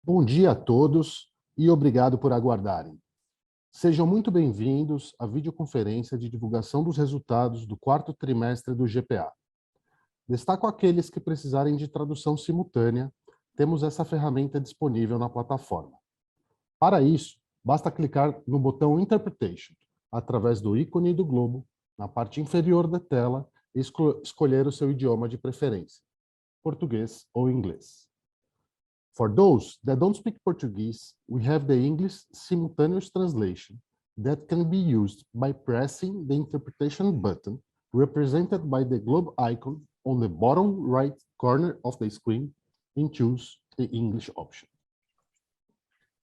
Bom dia a todos e obrigado por aguardarem. Sejam muito bem-vindos à videoconferência de divulgação dos resultados do quarto trimestre do GPA. Destaco aqueles que precisarem de tradução simultânea, temos essa ferramenta disponível na plataforma. Para isso, basta clicar no botão Interpretation, através do ícone do globo, na parte inferior da tela, e escolher o seu idioma de preferência, português ou inglês. For those that don't speak Portuguese, we have the English simultaneous translation that can be used by pressing the interpretation button represented by the globe icon on the bottom right corner of the screen and choose the English option.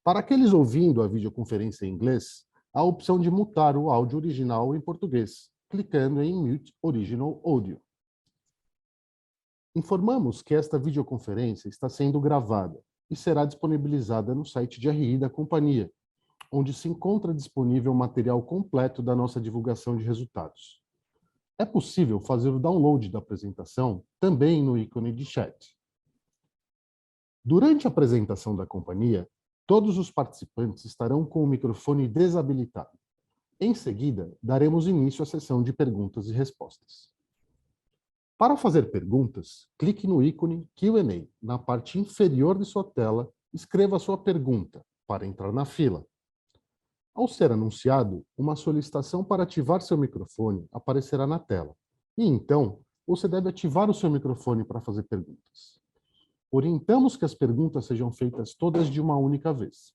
Para aqueles ouvindo a videoconferência em inglês, há a opção de mutar o áudio original em português, clicando em Mute Original Audio. Informamos que esta videoconferência está sendo gravada e será disponibilizada no site de RI da companhia, onde se encontra disponível o material completo da nossa divulgação de resultados. É possível fazer o download da apresentação também no ícone de chat. Durante a apresentação da companhia, todos os participantes estarão com o microfone desabilitado. Em seguida, daremos início à sessão de perguntas e respostas. Para fazer perguntas, clique no ícone Q&A na parte inferior de sua tela, escreva a sua pergunta para entrar na fila. Ao ser anunciado, uma solicitação para ativar seu microfone aparecerá na tela. E então, você deve ativar o seu microfone para fazer perguntas. Orientamos que as perguntas sejam feitas todas de uma única vez.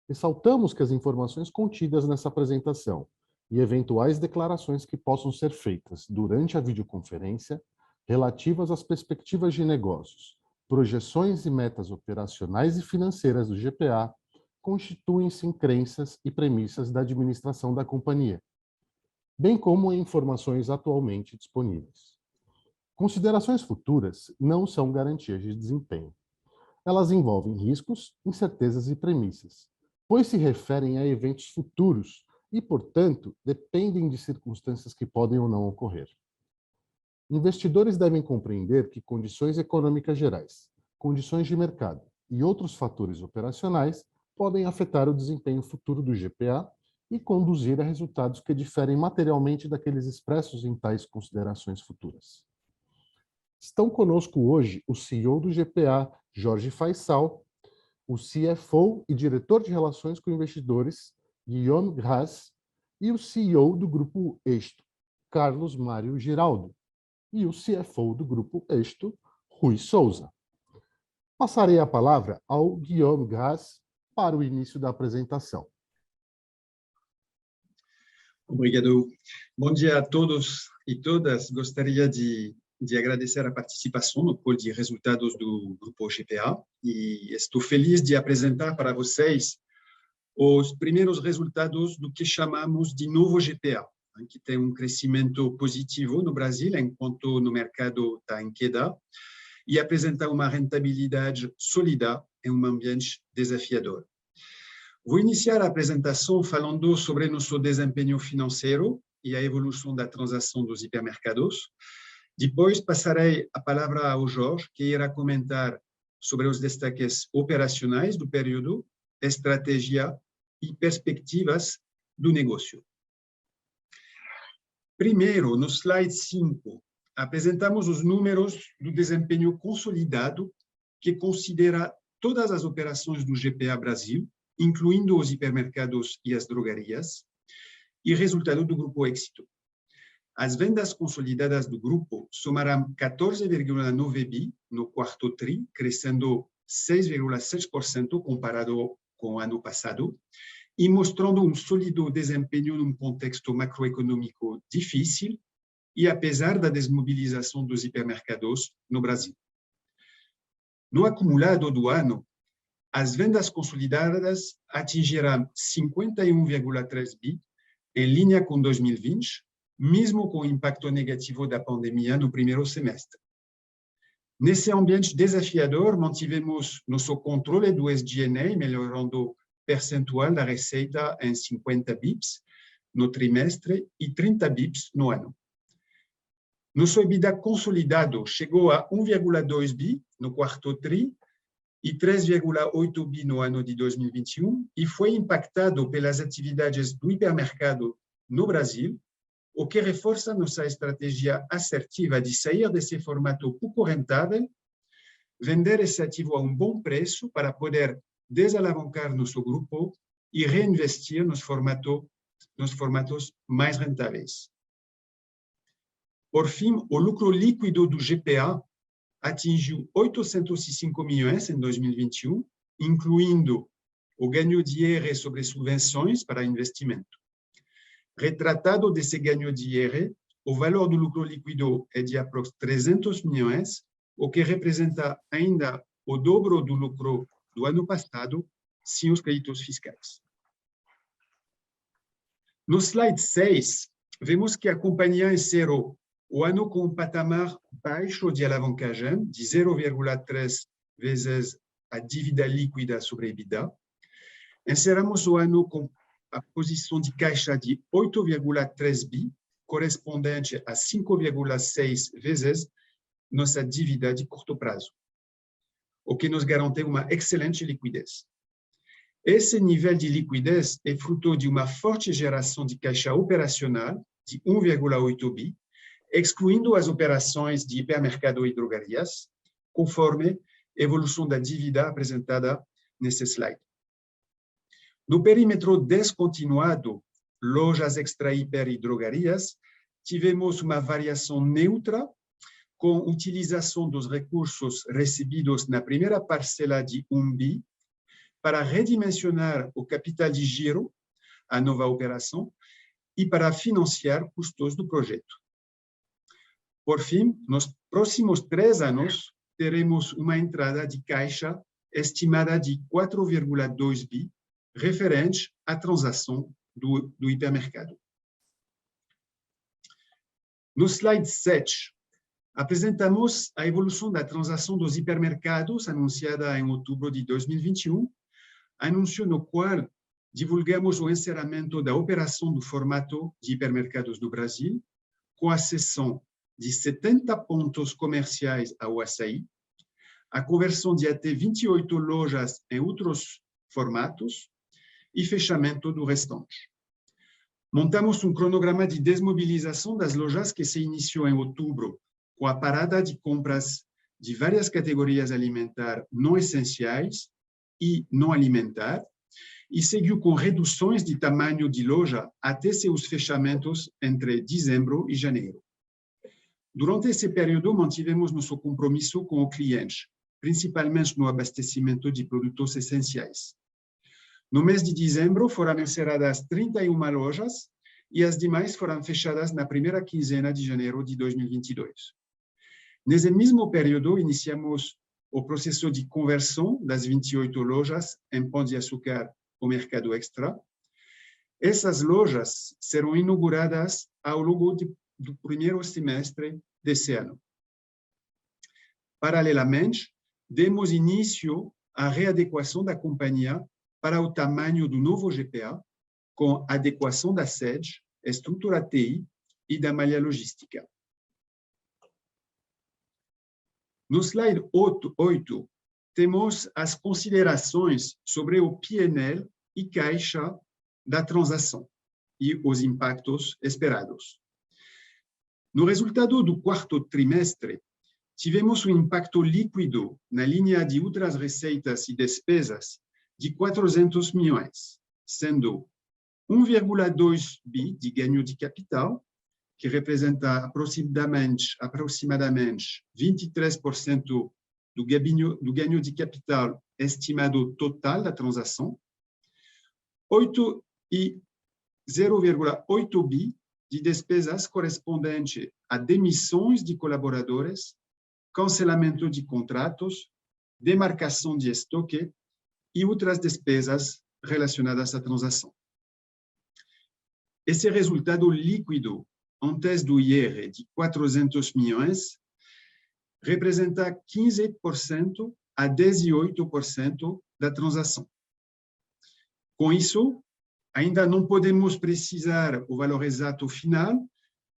Ressaltamos que as informações contidas nessa apresentação e eventuais declarações que possam ser feitas durante a videoconferência relativas às perspectivas de negócios, projeções e metas operacionais e financeiras do GPA constituem-se em crenças e premissas da administração da companhia, bem como em informações atualmente disponíveis. Considerações futuras não são garantias de desempenho. Elas envolvem riscos, incertezas e premissas, pois se referem a eventos futuros e, portanto, dependem de circunstâncias que podem ou não ocorrer. Investidores devem compreender que condições econômicas gerais, condições de mercado e outros fatores operacionais podem afetar o desempenho futuro do GPA e conduzir a resultados que diferem materialmente daqueles expressos em tais considerações futuras. Estão conosco hoje o CEO do GPA, Jorge Faiçal, o CFO e diretor de Relações com Investidores, Guillaume Gras, e o CEO do Grupo Exto, Carlos Mário Giraldo, e o CFO do Grupo Exto, Rui Souza. Passarei a palavra ao Guillaume Gras para o início da apresentação. Obrigado. Bom dia a todos e todas. Gostaria de agradecer a participação no call de resultados do Grupo GPA e estou feliz de apresentar para vocês os primeiros resultados do que chamamos de novo GPA, que tem um crescimento positivo no Brasil, enquanto no mercado está em queda, e apresentar uma rentabilidade sólida em um ambiente desafiador. Vou iniciar a apresentação falando sobre nosso desempenho financeiro e a evolução da transação dos hipermercados. Depois passarei a palavra ao Jorge, que irá comentar sobre os destaques operacionais do período, estratégia e perspectivas do negócio. Primeiro, no slide 5, apresentamos os números do desempenho consolidado, que considera todas as operações do GPA Brasil, incluindo os hipermercados e as drogarias, e resultado do Grupo Éxito. As vendas consolidadas do grupo somaram 14,9 bi no quarto TRI, crescendo 6,7% comparado com o ano passado, e mostrando um sólido desempenho num contexto macroeconômico difícil e apesar da desmobilização dos hipermercados no Brasil. No acumulado do ano, as vendas consolidadas atingiram 51,3 bi, em linha com 2020, mesmo com o impacto negativo da pandemia no primeiro semestre. Nesse ambiente desafiador, mantivemos nosso controle do SG&A, melhorando percentual da receita em 50 bips no trimestre e 30 bips no ano. Nosso EBITDA consolidado chegou a 1,2 bi no quarto TRI, e 3,8 bi no ano de 2021 e foi impactado pelas atividades do hipermercado no Brasil, o que reforça nossa estratégia assertiva de sair desse formato pouco rentável, vender esse ativo a bom preço para poder desalavancar nosso grupo e reinvestir nos formatos mais rentáveis. Por fim, o lucro líquido do GPA atingiu 805 milhões em 2021, incluindo o ganho de IR sobre subvenções para investimento. Retratado desse ganho de IR, o valor do lucro líquido é de aproximadamente 300 milhões, o que representa ainda o dobro do lucro do ano passado, sem os créditos fiscais. No slide 6, vemos que a companhia encerrou o ano com patamar baixo de alavancagem, de 0,3 vezes a dívida líquida sobre EBITDA. Encerramos o ano com a posição de caixa de 8,3 bi, correspondente a 5,6 vezes nossa dívida de curto prazo, o que nos garante uma excelente liquidez. Esse nível de liquidez é fruto de uma forte geração de caixa operacional de 1,8 bi, excluindo as operações de hipermercado e drogarias, conforme a evolução da dívida apresentada nesse slide. No perímetro descontinuado, lojas extra, hiper e drogarias, tivemos uma variação neutra, com utilização dos recursos recebidos na primeira parcela de 1 bi, para redimensionar o capital de giro, a nova operação, e para financiar custos do projeto. Por fim, nos próximos 3 anos, teremos uma entrada de caixa estimada de 4,2 bi, referente à transação do hipermercado. No slide 7, apresentamos a evolução da transação dos hipermercados anunciada em outubro de 2021, anúncio no qual divulgamos o encerramento da operação do formato de hipermercados do Brasil, com a cessão de 70 pontos comerciais ao Assaí, a conversão de até 28 lojas em outros formatos e fechamento do restante. Montamos um cronograma de desmobilização das lojas que se iniciou em outubro, com a parada de compras de várias categorias alimentares não essenciais e não alimentares, e seguiu com reduções de tamanho de loja até seus fechamentos entre dezembro e janeiro. Durante esse período, mantivemos nosso compromisso com o cliente, principalmente no abastecimento de produtos essenciais. No mês de dezembro, foram encerradas 31 lojas e as demais foram fechadas na primeira quinzena de janeiro de 2022. Nesse mesmo período, iniciamos o processo de conversão das 28 lojas em Pão de Açúcar ao Mercado Extra. Essas lojas serão inauguradas ao longo do primeiro semestre desse ano. Paralelamente, demos início à readequação da companhia para o tamanho do novo GPA, com adequação da sede, estrutura TI e da malha logística. No slide 8, temos as considerações sobre o P&L e caixa da transação e os impactos esperados. No resultado do quarto trimestre, tivemos um impacto líquido na linha de outras receitas e despesas de 400 milhões, sendo 1,2 bi de ganho de capital, que representa aproximadamente 23% do ganho de capital estimado total da transação, 0,8 bi de despesas correspondentes a demissões de colaboradores, cancelamento de contratos, demarcação de estoque e outras despesas relacionadas à transação. Esse resultado líquido, antes do IR de 400 milhões, representa 15% a 18% da transação. Com isso, ainda não podemos precisar o valor exato final,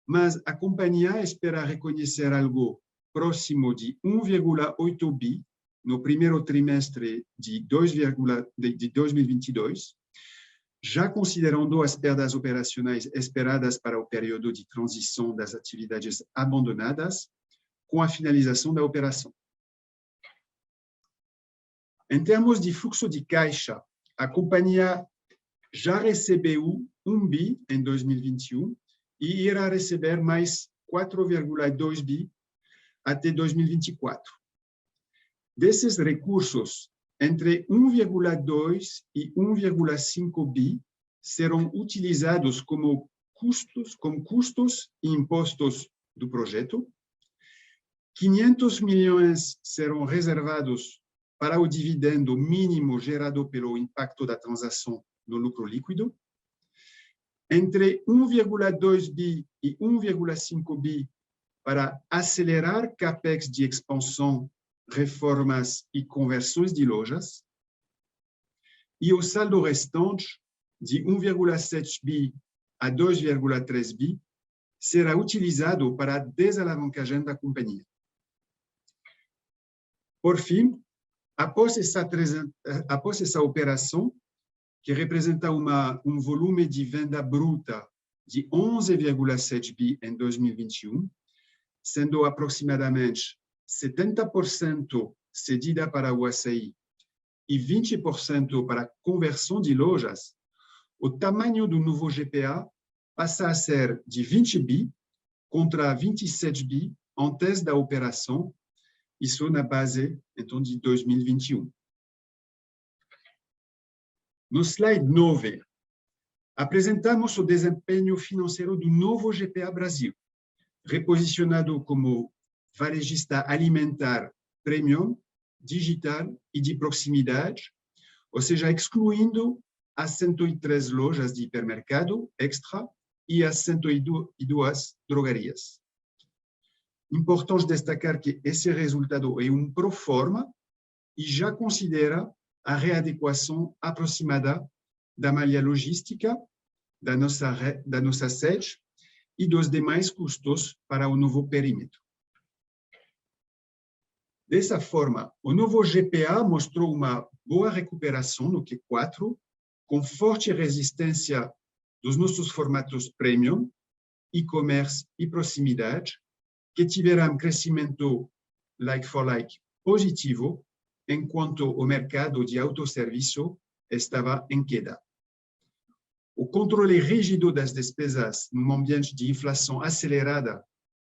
mas a companhia espera reconhecer algo próximo de 1,8 bi no primeiro trimestre de 2022, já considerando as perdas operacionais esperadas para o período de transição das atividades abandonadas com a finalização da operação. Em termos de fluxo de caixa, a companhia já recebeu 1 bi em 2021 e irá receber mais 4,2 bi até 2024. Desses recursos, entre 1,2 e 1,5 bi serão utilizados como custos e impostos do projeto. 500 milhões serão reservados para o dividendo mínimo gerado pelo impacto da transação no lucro líquido. Entre 1,2 bi e 1,5 bi para acelerar CAPEX de expansão, reformas e conversões de lojas. E o saldo restante, de 1,7 bi a 2,3 bi, será utilizado para a desalavancagem da companhia. Por fim, após essa operação, que representa um volume de venda bruta de 11,7 bi em 2021, sendo aproximadamente 70% cedida para o açaí e 20% para conversão de lojas, o tamanho do novo GPA passa a ser de 20 bi contra 27 bi antes da operação, isso na base, então, de 2021. No slide 9, apresentamos o desempenho financeiro do novo GPA Brasil, reposicionado como varejista alimentar premium, digital e de proximidade, ou seja, excluindo as 103 lojas de hipermercado extra e as 102 drogarias. Importante destacar que esse resultado é pro forma e já considera a readequação aproximada da malha logística da nossa sede e dos demais custos para o novo perímetro. Dessa forma, o novo GPA mostrou uma boa recuperação no Q4, com forte resistência dos nossos formatos premium, e-commerce e proximidade, que tiveram crescimento like-for-like positivo, enquanto o mercado de autosserviço estava em queda. O controle rígido das despesas num ambiente de inflação acelerada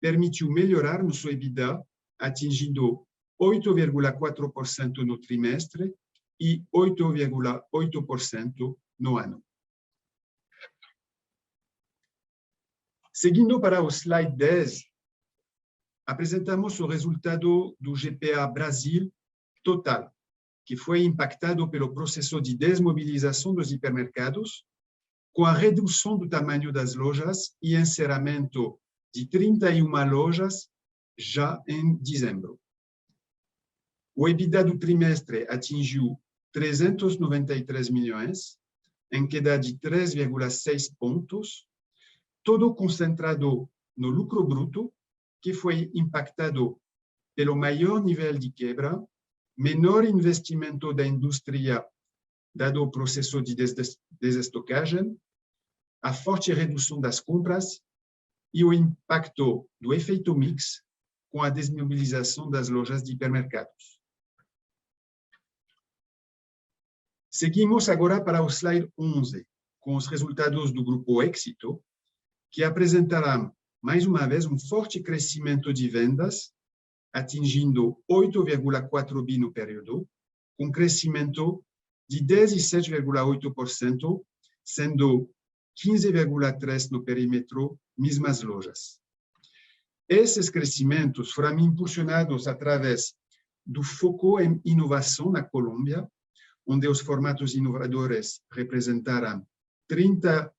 permitiu melhorar nosso EBITDA, atingindo 8,4% no trimestre e 8,8% no ano. Seguindo para o slide 10, apresentamos o resultado do GPA Brasil total, que foi impactado pelo processo de desmobilização dos hipermercados, com a redução do tamanho das lojas e encerramento de 31 lojas já em dezembro. O EBITDA do trimestre atingiu 393 milhões, em queda de 3,6 pontos, todo concentrado no lucro bruto, que foi impactado pelo maior nível de quebra, menor investimento da indústria, dado o processo de desestocagem, a forte redução das compras e o impacto do efeito mix com a desmobilização das lojas de hipermercados. Seguimos agora para o slide 11, com os resultados do Grupo Éxito, que apresentarão, mais uma vez, forte crescimento de vendas, atingindo 8,4 bi no período, com crescimento de 17,8%, sendo 15,3% no perímetro, mesmas lojas. Esses crescimentos foram impulsionados através do foco em inovação na Colômbia, onde os formatos inovadores representaram 33%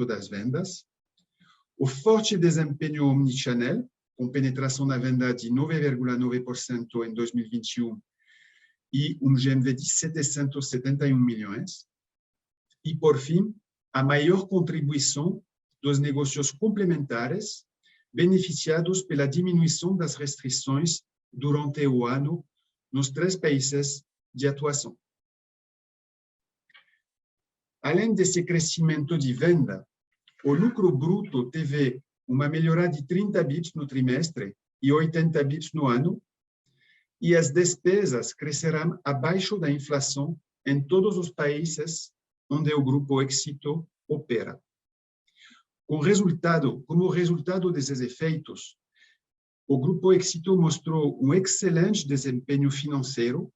das vendas, o forte desempenho omnichannel, com penetração na venda de 9,9% em 2021 e GMV de 771 milhões, e, por fim, a maior contribuição dos negócios complementares, beneficiados pela diminuição das restrições durante o ano nos 3 países de atuação. Além desse crescimento de venda, o lucro bruto teve uma melhora de 30 bips no trimestre e 80 bips no ano, e as despesas crescerão abaixo da inflação em todos os países onde o Grupo Éxito opera. Como resultado desses efeitos, o Grupo Éxito mostrou um excelente desempenho financeiro,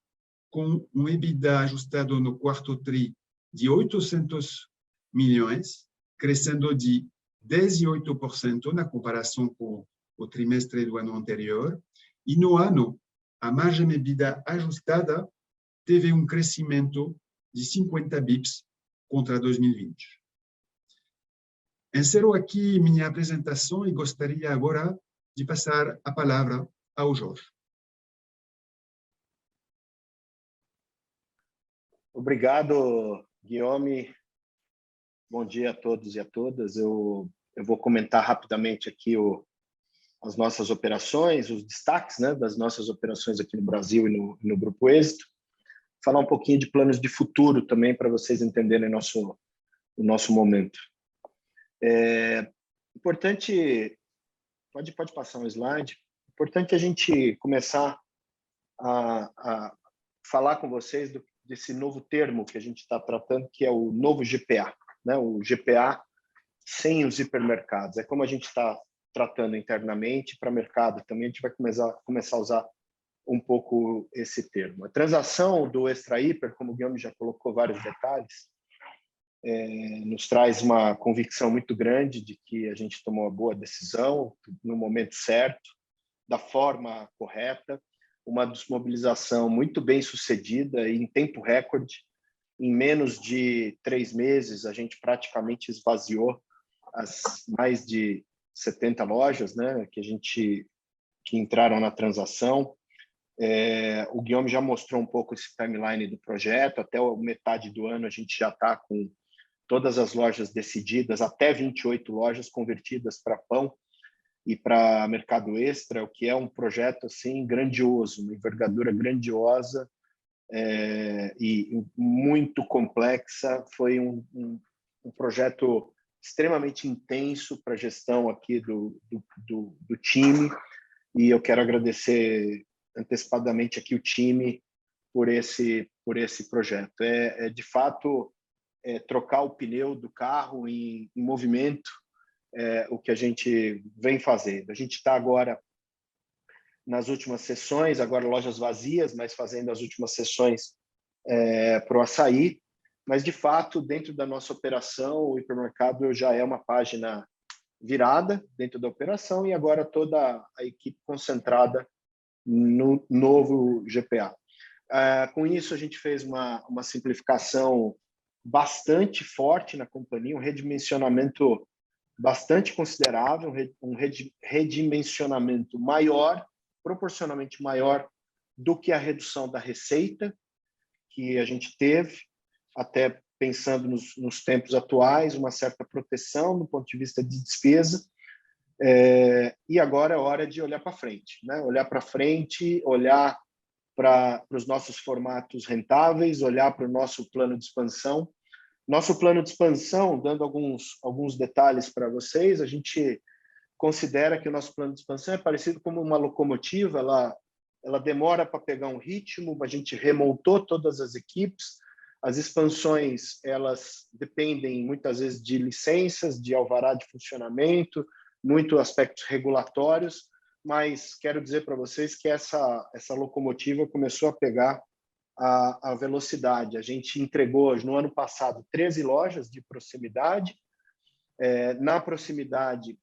com um EBITDA ajustado no quarto tri de 800 milhões, crescendo de 18% na comparação com o trimestre do ano anterior, e no ano, a margem EBITDA ajustada teve um crescimento de 50 bips contra 2020. Encerro aqui minha apresentação e gostaria agora de passar a palavra ao Jorge. Obrigado, Guillaume. Bom dia a todos e a todas. Eu vou comentar rapidamente aqui as nossas operações, os destaques, né, das nossas operações aqui no Brasil e no Grupo Éxito. Falar um pouquinho de planos de futuro também, para vocês entenderem o nosso momento. Importante, pode passar um slide. Importante a gente começar a falar com vocês desse novo termo que a gente está tratando, que é o novo GPA, né? O GPA sem os hipermercados. É como a gente está tratando internamente para mercado também. A gente vai começar a usar um pouco esse termo. A transação do Extra Hiper, como o Guilherme já colocou vários detalhes, nos traz uma convicção muito grande de que a gente tomou uma boa decisão no momento certo, da forma correta, uma desmobilização muito bem sucedida e em tempo recorde. Em menos de 3 meses, a gente praticamente esvaziou as mais de 70 lojas, né, que entraram na transação. O Guilherme já mostrou um pouco esse timeline do projeto. Até a metade do ano, a gente já está com todas as lojas decididas, até 28 lojas convertidas para pão e para mercado extra, o que é um projeto assim grandioso, uma envergadura grandiosa e muito complexa. Foi um projeto extremamente intenso para a gestão aqui do time, e eu quero agradecer antecipadamente aqui o time por esse projeto. De fato, trocar o pneu do carro em movimento, o que a gente vem fazendo. A gente está agora nas últimas sessões, agora lojas vazias, mas fazendo as últimas sessões para o açaí. Mas, de fato, dentro da nossa operação, o hipermercado já é uma página virada dentro da operação, e agora toda a equipe concentrada no novo GPA. Com isso, a gente fez uma simplificação bastante forte na companhia, um redimensionamento bastante considerável, um redimensionamento maior, proporcionalmente maior do que a redução da receita que a gente teve, até pensando nos tempos atuais, uma certa proteção do ponto de vista de despesa. E agora é hora de olhar para frente, né? Olhar para frente, olhar para os nossos formatos rentáveis, olhar para o nosso plano de expansão. Nosso plano de expansão, dando alguns detalhes para vocês, a gente considera que o nosso plano de expansão é parecido como uma locomotiva. Ela demora para pegar um ritmo, a gente remontou todas as equipes. As expansões, elas dependem muitas vezes de licenças, de alvará de funcionamento, muitos aspectos regulatórios, mas quero dizer para vocês que essa locomotiva começou a pegar a velocidade. A gente entregou no ano passado 13 lojas de proximidade. Na proximidade,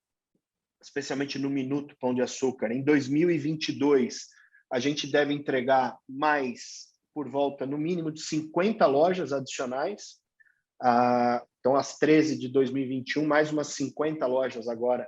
especialmente no Minuto Pão de Açúcar, em 2022, a gente deve entregar mais, por volta, no mínimo, de 50 lojas adicionais. Então, as 13 de 2021, mais umas 50 lojas agora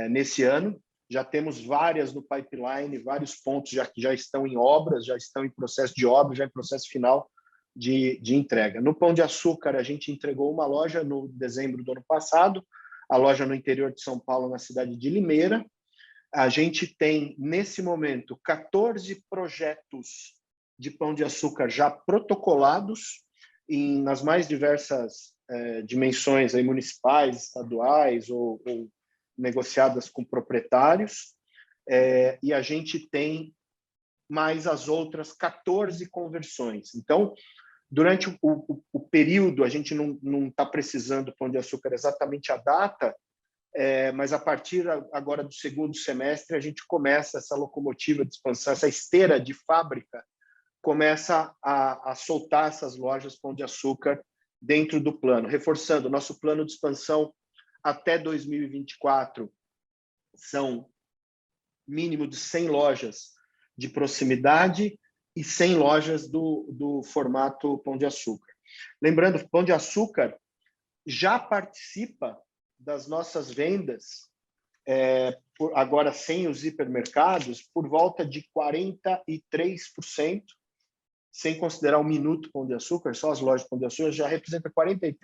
nesse ano. Já temos várias no pipeline, vários pontos que já estão em obras, já estão em processo de obra, já em processo final de entrega. No Pão de Açúcar, a gente entregou uma loja no dezembro do ano passado, a loja no interior de São Paulo, na cidade de Limeira. A gente tem, nesse momento, 14 projetos de Pão de Açúcar já protocolados nas mais diversas dimensões aí, municipais, estaduais ou negociadas com proprietários. E a gente tem mais as outras 14 conversões. Então, durante o período, a gente não está precisando do Pão de Açúcar exatamente a data, mas a partir agora do segundo semestre, a gente começa essa locomotiva de expansão, essa esteira de fábrica, começa a soltar essas lojas Pão de Açúcar dentro do plano. Reforçando, nosso plano de expansão até 2024 são mínimo de 100 lojas de proximidade e 100 lojas do formato Pão de Açúcar. Lembrando, o Pão de Açúcar já participa das nossas vendas, agora sem os hipermercados, por volta de 43%, sem considerar o Minuto Pão de Açúcar, só as lojas Pão de Açúcar, já representa 43%,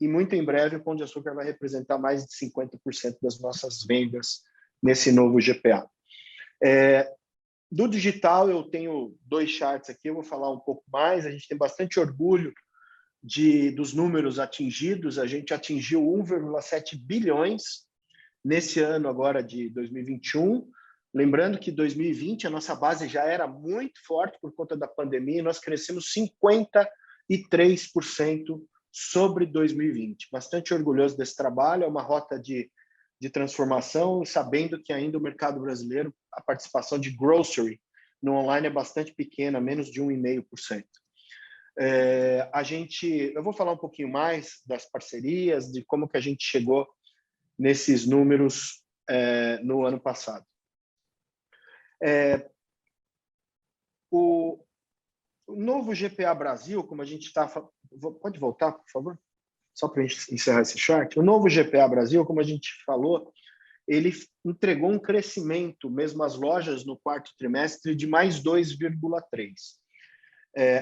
e muito em breve o Pão de Açúcar vai representar mais de 50% das nossas vendas nesse novo GPA. Do digital, eu tenho 2 charts aqui, eu vou falar um pouco mais. A gente tem bastante orgulho dos números atingidos. A gente atingiu 1,7 bilhões nesse ano agora de 2021. Lembrando que 2020 a nossa base já era muito forte por conta da pandemia e nós crescemos 53% sobre 2020. Bastante orgulhoso desse trabalho, é uma rota de transformação, sabendo que ainda o mercado brasileiro, a participação de grocery no online é bastante pequena, menos de 1,5%. Eu vou falar um pouquinho mais das parcerias, de como que a gente chegou nesses números no ano passado. O novo GPA Brasil, como a gente está... Pode voltar, por favor? Só para a gente encerrar esse chart. O novo GPA Brasil, como a gente falou, ele entregou um crescimento, mesmo as lojas, no quarto trimestre, de mais 2,3%.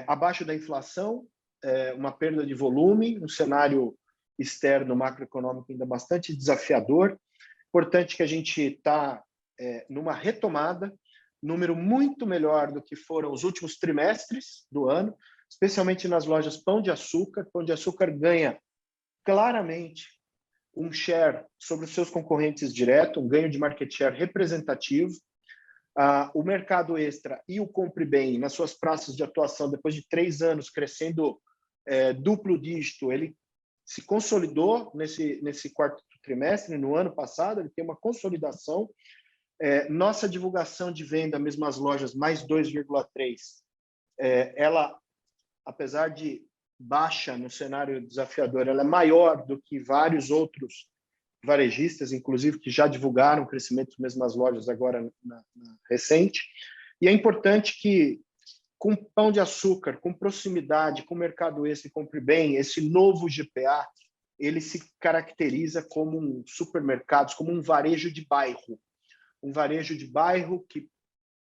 Abaixo da inflação, uma perda de volume, um cenário externo macroeconômico ainda bastante desafiador. Importante que a gente está numa retomada, número muito melhor do que foram os últimos trimestres do ano, especialmente nas lojas Pão de Açúcar. Pão de Açúcar ganha claramente um share sobre os seus concorrentes direto, um ganho de market share representativo. O Mercado Extra e o Compre Bem, nas suas praças de atuação, depois de 3 anos crescendo duplo dígito, ele se consolidou nesse quarto trimestre, no ano passado, ele tem uma consolidação. Nossa divulgação de venda, mesmo as lojas, mais 2,3%, ela, apesar de baixa no cenário desafiador, ela é maior do que vários outros varejistas, inclusive, que já divulgaram crescimento mesmo nas lojas agora na recente. E é importante que, com Pão de Açúcar, com proximidade, com Mercado Extra e Compre Bem, esse novo GPA, ele se caracteriza como um supermercado, como um varejo de bairro. Um varejo de bairro que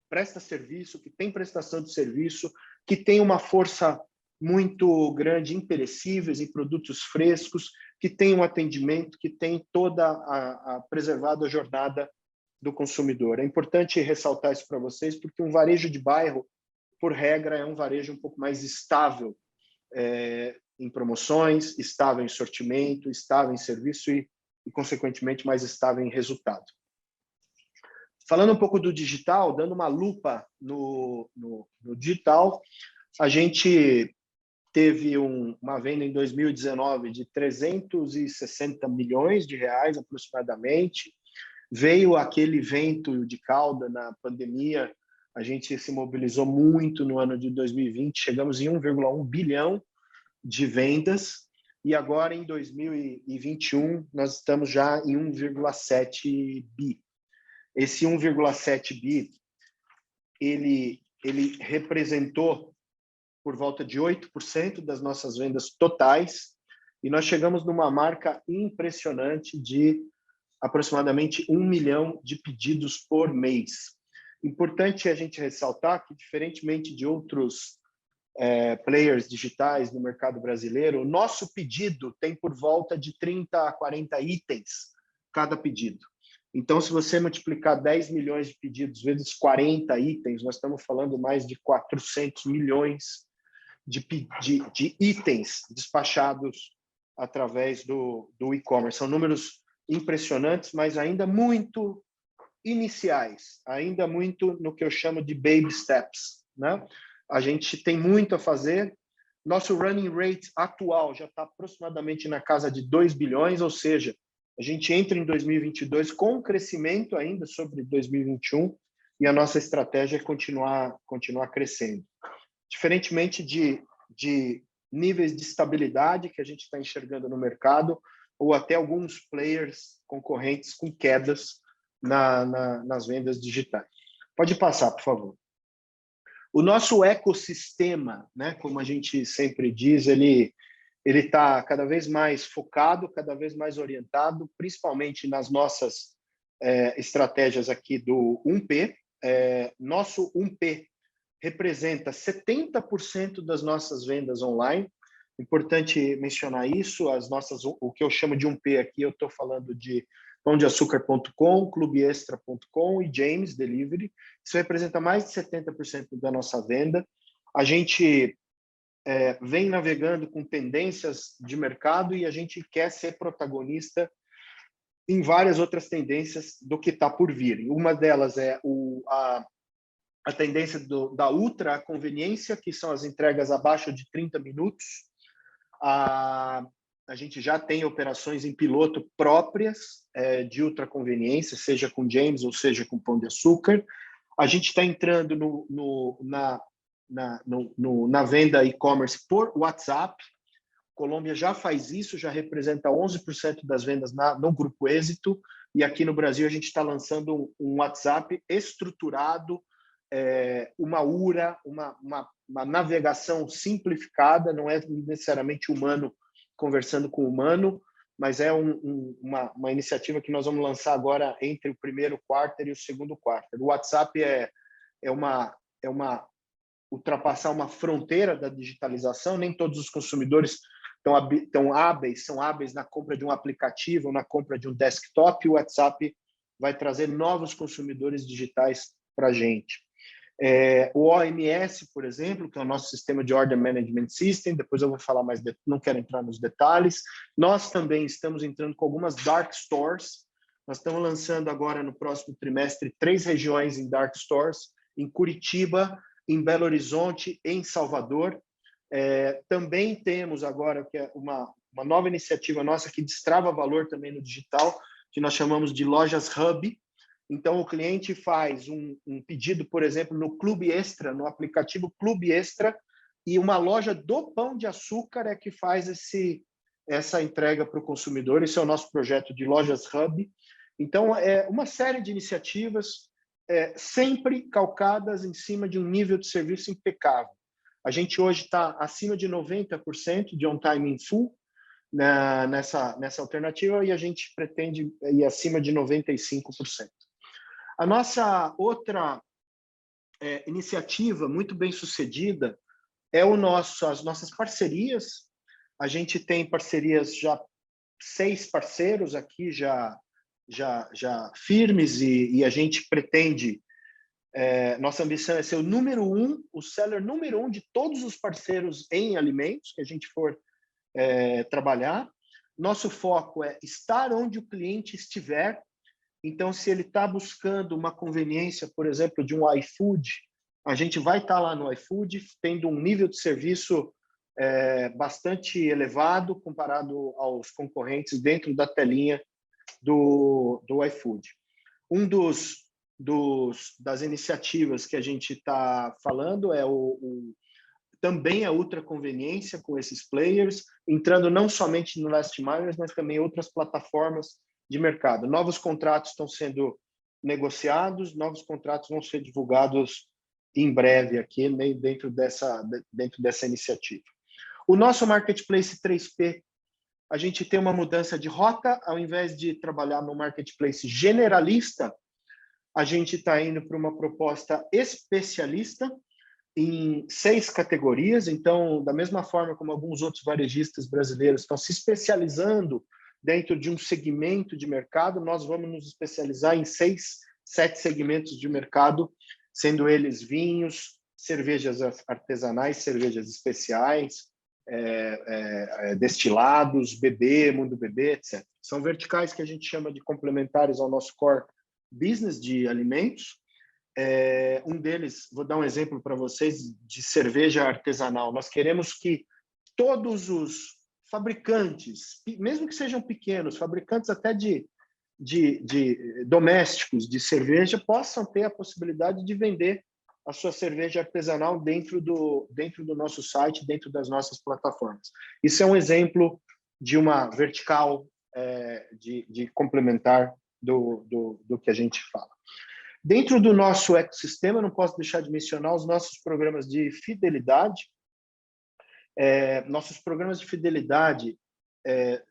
presta serviço, que tem prestação de serviço, que tem uma força muito grande em perecíveis, em produtos frescos, que tem um atendimento, que tem toda a preservada jornada do consumidor. É importante ressaltar isso para vocês, porque um varejo de bairro, por regra, é um varejo um pouco mais estável em promoções, estável em sortimento, estável em serviço e consequentemente, mais estável em resultado. Falando um pouco do digital, dando uma lupa no digital, a gente teve uma venda em 2019 de 360 milhões de reais aproximadamente. Veio aquele vento de cauda na pandemia, a gente se mobilizou muito no ano de 2020, chegamos em 1,1 bilhão de vendas, e agora em 2021 nós estamos já em 1,7 bi. Esse 1,7 bi, ele representou por volta de 8% das nossas vendas totais, e nós chegamos numa marca impressionante de aproximadamente 1 milhão de pedidos por mês. Importante a gente ressaltar que, diferentemente de outros players digitais no mercado brasileiro, o nosso pedido tem por volta de 30 a 40 itens cada pedido. Então, se você multiplicar 10 milhões de pedidos vezes 40 itens, nós estamos falando mais de 400 milhões de itens despachados através do e-commerce. São números impressionantes, mas ainda muito iniciais, ainda muito no que eu chamo de baby steps, né? A gente tem muito a fazer. Nosso running rate atual já está aproximadamente na casa de 2 bilhões, ou seja, a gente entra em 2022 com crescimento ainda sobre 2021 e a nossa estratégia é continuar crescendo. Diferentemente de níveis de estabilidade que a gente está enxergando no mercado ou até alguns players concorrentes com quedas nas vendas digitais. Pode passar, por favor. O nosso ecossistema, né, como a gente sempre diz, ele está cada vez mais focado, cada vez mais orientado, principalmente nas nossas estratégias aqui do 1P. Nosso 1P representa 70% das nossas vendas online. Importante mencionar isso, o que eu chamo de 1P aqui, eu estou falando de pãodeaçucar.com, clubeextra.com e James Delivery. Isso representa mais de 70% da nossa venda. A gente vem navegando com tendências de mercado e a gente quer ser protagonista em várias outras tendências do que está por vir. Uma delas é a tendência da ultra conveniência, que são as entregas abaixo de 30 minutos. A gente já tem operações em piloto próprias de ultra conveniência, seja com James ou seja com Pão de Açúcar. A gente está entrando na venda e-commerce por WhatsApp. Colômbia já faz isso, já representa 11% das vendas no Grupo Êxito. E aqui no Brasil a gente está lançando um WhatsApp estruturado, uma URA, uma navegação simplificada, não é necessariamente humano conversando com humano, mas é uma iniciativa que nós vamos lançar agora entre o primeiro quarter e o segundo quarter. O WhatsApp é ultrapassar uma fronteira da digitalização, nem todos os consumidores são hábeis na compra de um aplicativo, na compra de um desktop. O WhatsApp vai trazer novos consumidores digitais para a gente. O OMS, por exemplo, que é o nosso sistema de Order Management System, depois eu vou falar mais, não quero entrar nos detalhes. Nós também estamos entrando com algumas dark stores. Nós estamos lançando agora, no próximo trimestre, 3 regiões em dark stores, em Curitiba, em Belo Horizonte, em Salvador. Também temos agora que é uma nova iniciativa nossa que destrava valor também no digital, que nós chamamos de Lojas Hub. Então, o cliente faz um pedido, por exemplo, no Clube Extra, no aplicativo Clube Extra, e uma loja do Pão de Açúcar é que faz essa entrega para o consumidor. Esse é o nosso projeto de Lojas Hub. Então, é uma série de iniciativas sempre calcadas em cima de um nível de serviço impecável. A gente hoje está acima de 90% de on-time in full nessa alternativa e a gente pretende ir acima de 95%. A nossa outra iniciativa muito bem sucedida é as nossas parcerias. A gente tem parcerias 6 parceiros aqui já firmes e a gente pretende, nossa ambição é ser o seller número 1 de todos os parceiros em alimentos que a gente for trabalhar. Nosso foco é estar onde o cliente estiver. Então, se ele está buscando uma conveniência, por exemplo, de um iFood, a gente vai estar lá no iFood, tendo um nível de serviço bastante elevado comparado aos concorrentes dentro da telinha do iFood. Das iniciativas que a gente está falando é também a ultra conveniência com esses players, entrando não somente no last mile, mas também outras plataformas de mercado. Novos contratos estão sendo negociados, novos contratos vão ser divulgados em breve aqui, dentro dessa iniciativa. O nosso Marketplace 3P, a gente tem uma mudança de rota. Ao invés de trabalhar no Marketplace generalista, a gente está indo para uma proposta especialista em 6 categorias. Então, da mesma forma como alguns outros varejistas brasileiros estão se especializando dentro de um segmento de mercado, nós vamos nos especializar em 6, 7 segmentos de mercado, sendo eles vinhos, cervejas artesanais, cervejas especiais, destilados, bebê, mundo bebê, etc. São verticais que a gente chama de complementares ao nosso core business de alimentos. Um deles, vou dar um exemplo para vocês, de cerveja artesanal. Nós queremos que todos os fabricantes, mesmo que sejam pequenos, fabricantes até de domésticos de cerveja, possam ter a possibilidade de vender a sua cerveja artesanal dentro do nosso site, dentro das nossas plataformas. Isso é um exemplo de uma vertical de complementar do que a gente fala. Dentro do nosso ecossistema, não posso deixar de mencionar os nossos programas de fidelidade. Nossos programas de fidelidade,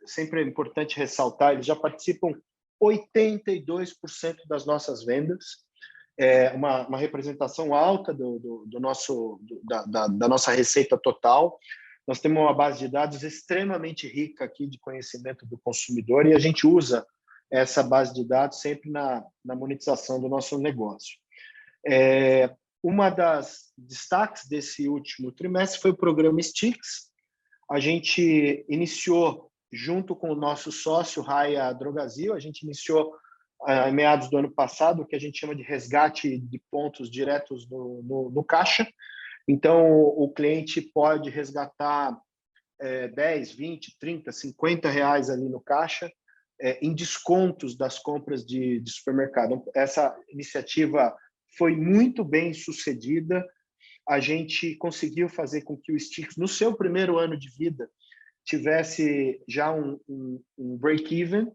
sempre é importante ressaltar, eles já participam 82% das nossas vendas, uma representação alta da nossa receita total. Nós temos uma base de dados extremamente rica aqui de conhecimento do consumidor e a gente usa essa base de dados sempre na monetização do nosso negócio. Uma das destaques desse último trimestre foi o programa Stix. A gente iniciou, junto com o nosso sócio, Raia Drogasil, a gente iniciou em meados do ano passado, o que a gente chama de resgate de pontos diretos no caixa. Então, o cliente pode resgatar 10, 20, 30, 50 reais ali no caixa, em descontos das compras de supermercado. Essa iniciativa foi muito bem sucedida. A gente conseguiu fazer com que o Stix, no seu primeiro ano de vida, tivesse já um break-even,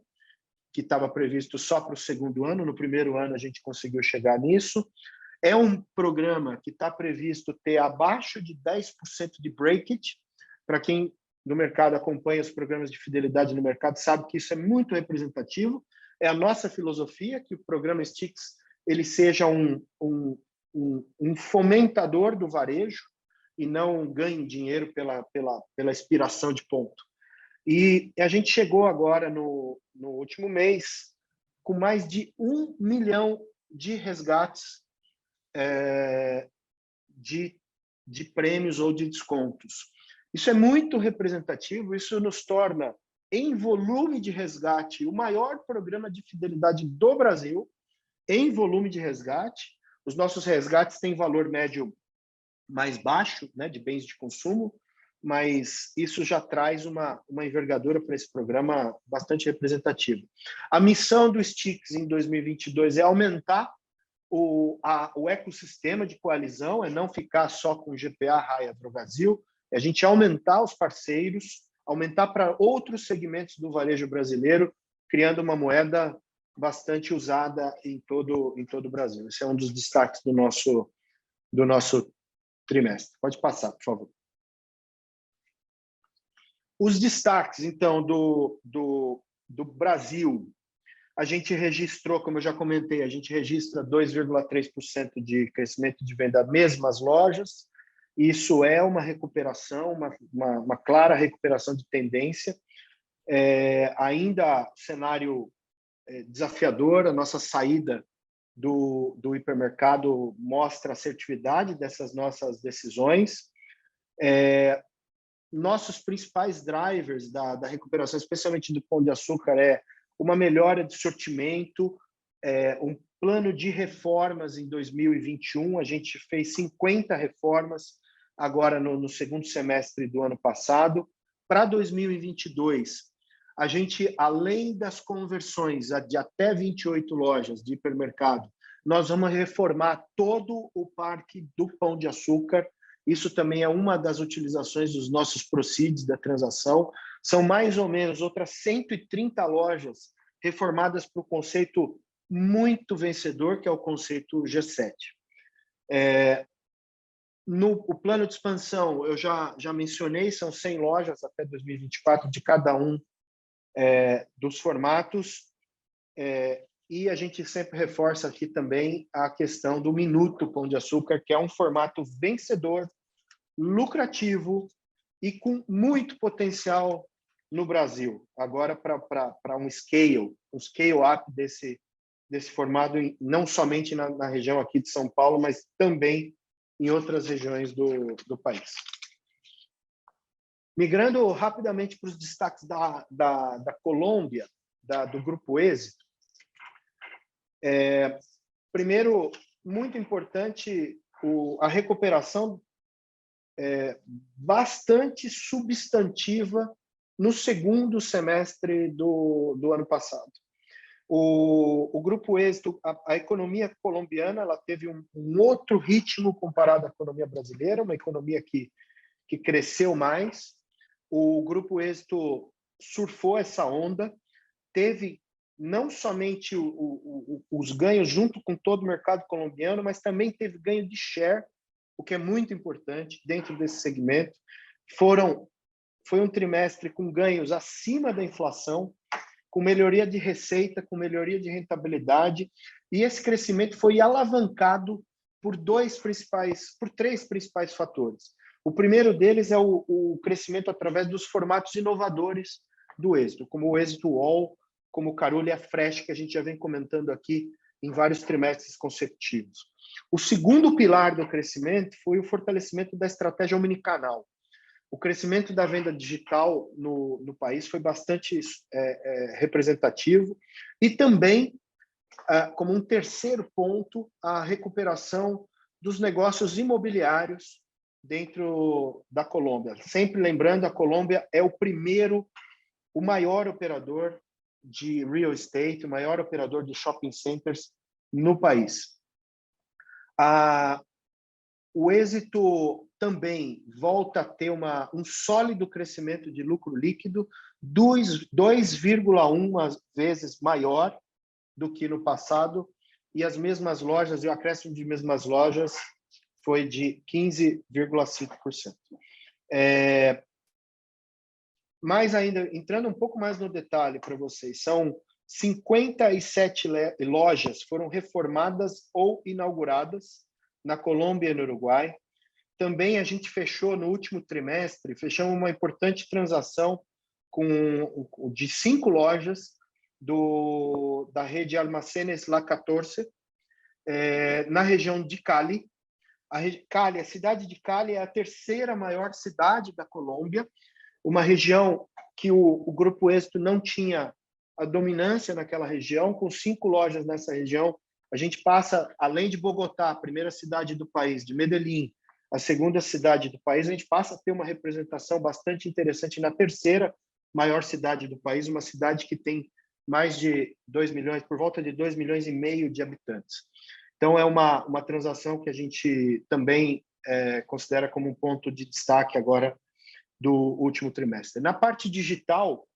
que estava previsto só para o segundo ano. No primeiro ano, a gente conseguiu chegar nisso. É um programa que está previsto ter abaixo de 10% de breakage. Para quem no mercado acompanha os programas de fidelidade no mercado, sabe que isso é muito representativo. É a nossa filosofia que o programa Stix ele seja um fomentador do varejo e não ganhe dinheiro pela expiração de ponto. E a gente chegou agora, no último mês, com mais de 1 milhão de resgates de prêmios ou de descontos. Isso é muito representativo, isso nos torna, em volume de resgate, o maior programa de fidelidade do Brasil, em volume de resgate. Os nossos resgates têm valor médio mais baixo, né, de bens de consumo, mas isso já traz uma envergadura para esse programa bastante representativa. A missão do Stix em 2022 é aumentar o ecossistema de coalizão, é não ficar só com o GPA, Raia, Drogasil, é a gente aumentar os parceiros, aumentar para outros segmentos do varejo brasileiro, criando uma moeda bastante usada em todo o Brasil. Esse é um dos destaques do nosso trimestre. Pode passar, por favor. Os destaques, então, do Brasil, a gente registrou, como eu já comentei, a gente registra 2,3% de crescimento de venda mesmas lojas. Isso é uma recuperação, uma clara recuperação de tendência. Ainda cenário desafiador, a nossa saída do hipermercado mostra a assertividade dessas nossas decisões. Nossos principais drivers da recuperação, especialmente do Pão de Açúcar, é uma melhora de sortimento, um plano de reformas em 2021. A gente fez 50 reformas agora no segundo semestre do ano passado. Para 2022, a gente, além das conversões de até 28 lojas de hipermercado, nós vamos reformar todo o parque do Pão de Açúcar. Isso também é uma das utilizações dos nossos proceeds da transação. São mais ou menos outras 130 lojas reformadas para o conceito muito vencedor, que é o conceito G7. O plano de expansão, eu já mencionei, são 100 lojas até 2024 de cada um dos formatos. E a gente sempre reforça aqui também a questão do Minuto Pão de Açúcar, que é um formato vencedor, lucrativo e com muito potencial no Brasil, agora para um scale-up desse formato, não somente na região aqui de São Paulo, mas também em outras regiões do país. Migrando rapidamente para os destaques da Colômbia, do Grupo Êxito. Primeiro, muito importante, a recuperação bastante substantiva no segundo semestre do ano passado. O Grupo Êxito, a economia colombiana, ela teve um outro ritmo comparado à economia brasileira, uma economia que cresceu mais. O Grupo Êxito surfou essa onda, teve não somente os ganhos junto com todo o mercado colombiano, mas também teve ganho de share, o que é muito importante dentro desse segmento. Foi um trimestre com ganhos acima da inflação, com melhoria de receita, com melhoria de rentabilidade, e esse crescimento foi alavancado por três principais fatores. O primeiro deles é o crescimento através dos formatos inovadores do Êxito, como o Êxito All, como o Carulla Fresh, que a gente já vem comentando aqui em vários trimestres consecutivos. O segundo pilar do crescimento foi o fortalecimento da estratégia omnicanal. O crescimento da venda digital no país foi bastante representativo, e também, como um terceiro ponto, a recuperação dos negócios imobiliários dentro da Colômbia. Sempre lembrando, a Colômbia é o maior operador de real estate, o maior operador de shopping centers no país. O Êxito também volta a ter um sólido crescimento de lucro líquido, 2,1 vezes maior do que no passado, e as mesmas lojas, e o acréscimo de mesmas lojas foi de 15,5%. Mais ainda, entrando um pouco mais no detalhe para vocês, são 57 lojas foram reformadas ou inauguradas na Colômbia e no Uruguai. Também a gente fechou no último trimestre, fechamos uma importante transação de 5 lojas da rede Almacenes La 14, na região de Cali. A cidade de Cali é a terceira maior cidade da Colômbia, uma região que o Grupo Êxito não tinha a dominância naquela região. Com 5 lojas nessa região, a gente passa, além de Bogotá, a primeira cidade do país, de Medellín, a segunda cidade do país, a gente passa a ter uma representação bastante interessante na terceira maior cidade do país, uma cidade que tem mais de 2 milhões, por volta de 2,5 milhões de habitantes. Então, é uma transação que a gente também considera como um ponto de destaque agora do último trimestre. Na parte digital,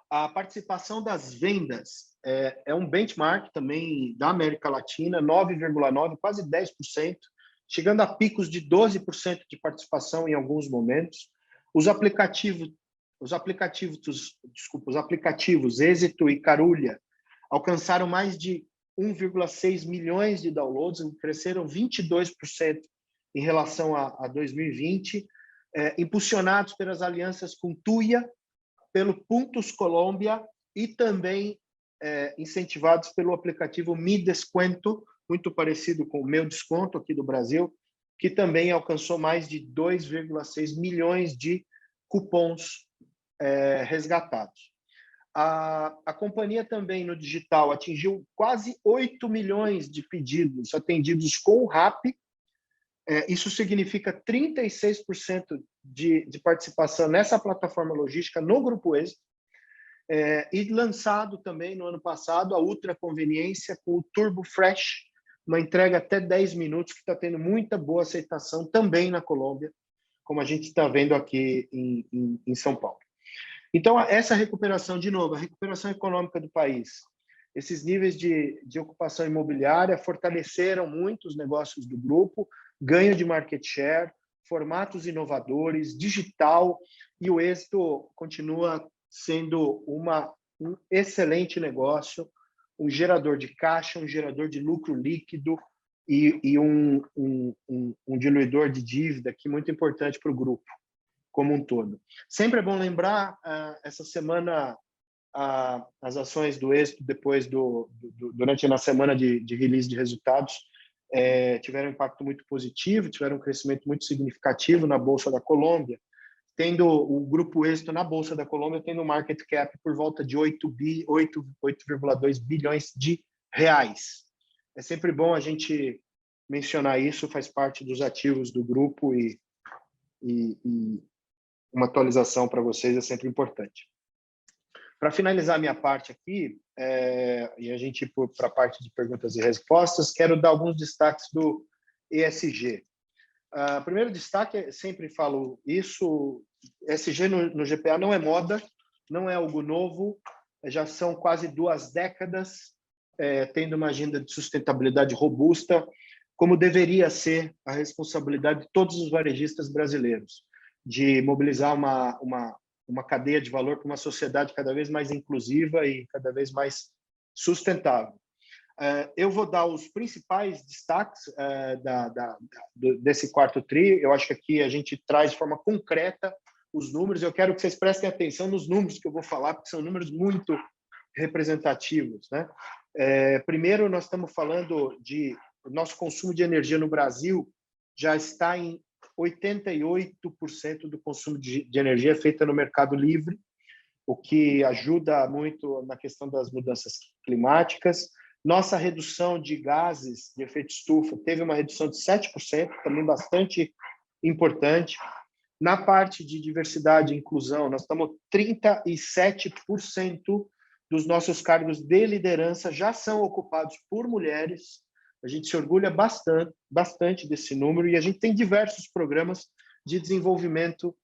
a participação das vendas é um benchmark também da América Latina, 9,9%, quase 10%, chegando a picos de 12% de participação em alguns momentos. Os aplicativos Êxito e Carulla alcançaram mais de 1,6 milhões de downloads, cresceram 22% em relação a 2020, impulsionados pelas alianças com Tuya, pelo Puntos Colômbia e também incentivados pelo aplicativo Mi Descuento, muito parecido com o Meu Desconto aqui do Brasil, que também alcançou mais de 2,6 milhões de cupons resgatados. A companhia também no digital atingiu quase 8 milhões de pedidos atendidos com o Rappi. Isso significa 36% de participação nessa plataforma logística no Grupo Êxito. E lançado também no ano passado a Ultra Conveniência com o Turbo Fresh, uma entrega até 10 minutos, que está tendo muita boa aceitação também na Colômbia, como a gente está vendo aqui em São Paulo. Então, essa recuperação, de novo, a recuperação econômica do país, esses níveis de ocupação imobiliária fortaleceram muito os negócios do grupo, ganho de market share, formatos inovadores, digital, e o Êxito continua sendo um excelente negócio, um gerador de caixa, um gerador de lucro líquido e um diluidor de dívida que é muito importante para o grupo, como um todo. Sempre é bom lembrar, essa semana, as ações do Êxito, depois durante na semana de release de resultados, tiveram um impacto muito positivo, tiveram um crescimento muito significativo na Bolsa da Colômbia, tendo o Grupo Êxito na Bolsa da Colômbia tendo um market cap por volta de 8,2 bilhões de reais. É sempre bom a gente mencionar isso, faz parte dos ativos do grupo e uma atualização para vocês é sempre importante. Para finalizar a minha parte aqui, e a gente ir para a parte de perguntas e respostas, quero dar alguns destaques do ESG. Primeiro destaque, sempre falo isso, ESG no GPA não é moda, não é algo novo, já são quase 2 décadas tendo uma agenda de sustentabilidade robusta, como deveria ser a responsabilidade de todos os varejistas brasileiros, de mobilizar uma cadeia de valor para uma sociedade cada vez mais inclusiva e cada vez mais sustentável. Eu vou dar os principais destaques desse quarto TRI. Eu acho que aqui a gente traz de forma concreta os números. Eu quero que vocês prestem atenção nos números que eu vou falar, porque são números muito representativos, né? Primeiro, nós estamos falando de o nosso consumo de energia no Brasil já está em 88% do consumo de energia feita no mercado livre, o que ajuda muito na questão das mudanças climáticas. Nossa redução de gases de efeito estufa teve uma redução de 7%, também bastante importante. Na parte de diversidade e inclusão, nós estamos 37% dos nossos cargos de liderança já são ocupados por mulheres. A gente se orgulha bastante desse número e a gente tem diversos programas de desenvolvimento,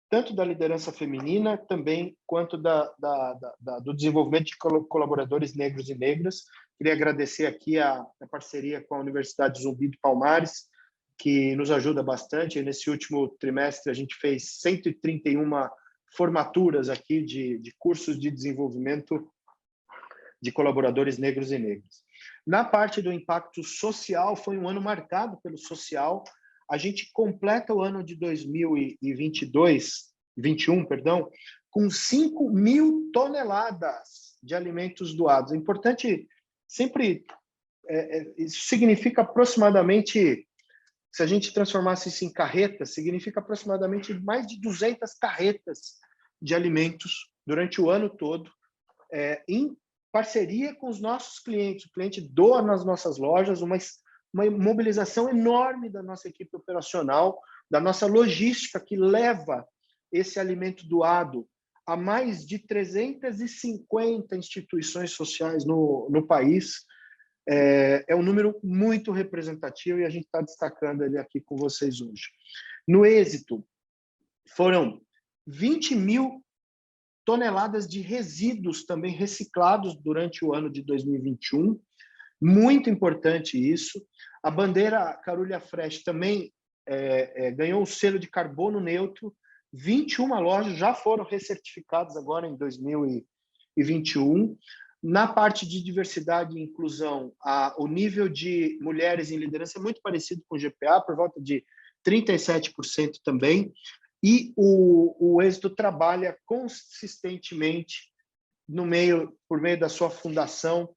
tanto da liderança feminina também, quanto do desenvolvimento de colaboradores negros e negras. Queria agradecer aqui a parceria com a Universidade Zumbi de Palmares, que nos ajuda bastante. Nesse último trimestre, a gente fez 131 formaturas aqui de cursos de desenvolvimento de colaboradores negros e negras. Na parte do impacto social, foi um ano marcado pelo social. A gente completa o ano de 2021, com 5 mil toneladas de alimentos doados. É importante sempre... isso significa aproximadamente, se a gente transformasse isso em carretas, significa aproximadamente mais de 200 carretas de alimentos durante o ano todo, em parceria com os nossos clientes. O cliente doa nas nossas lojas, uma mobilização enorme da nossa equipe operacional, da nossa logística, que leva esse alimento doado a mais de 350 instituições sociais no país. É um número muito representativo e a gente está destacando ele aqui com vocês hoje. No êxito, foram 20 mil toneladas de resíduos também reciclados durante o ano de 2021. Muito importante isso. A bandeira Carulla Fresh também ganhou o selo de carbono neutro. 21 lojas já foram recertificadas agora em 2021. Na parte de diversidade e inclusão, o nível de mulheres em liderança é muito parecido com o GPA, por volta de 37% também. E o êxito trabalha consistentemente por meio da sua fundação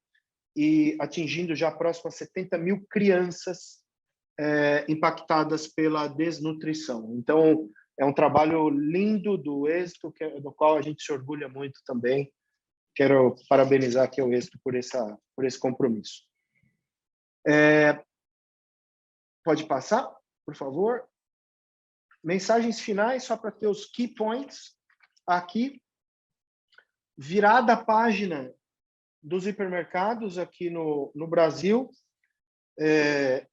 e atingindo já próximo a 70 mil crianças impactadas pela desnutrição. Então, é um trabalho lindo do êxito, do qual a gente se orgulha muito também. Quero parabenizar aqui o êxito por esse compromisso. Pode passar, por favor? Mensagens finais, só para ter os key points aqui. Virada a página dos hipermercados aqui no Brasil.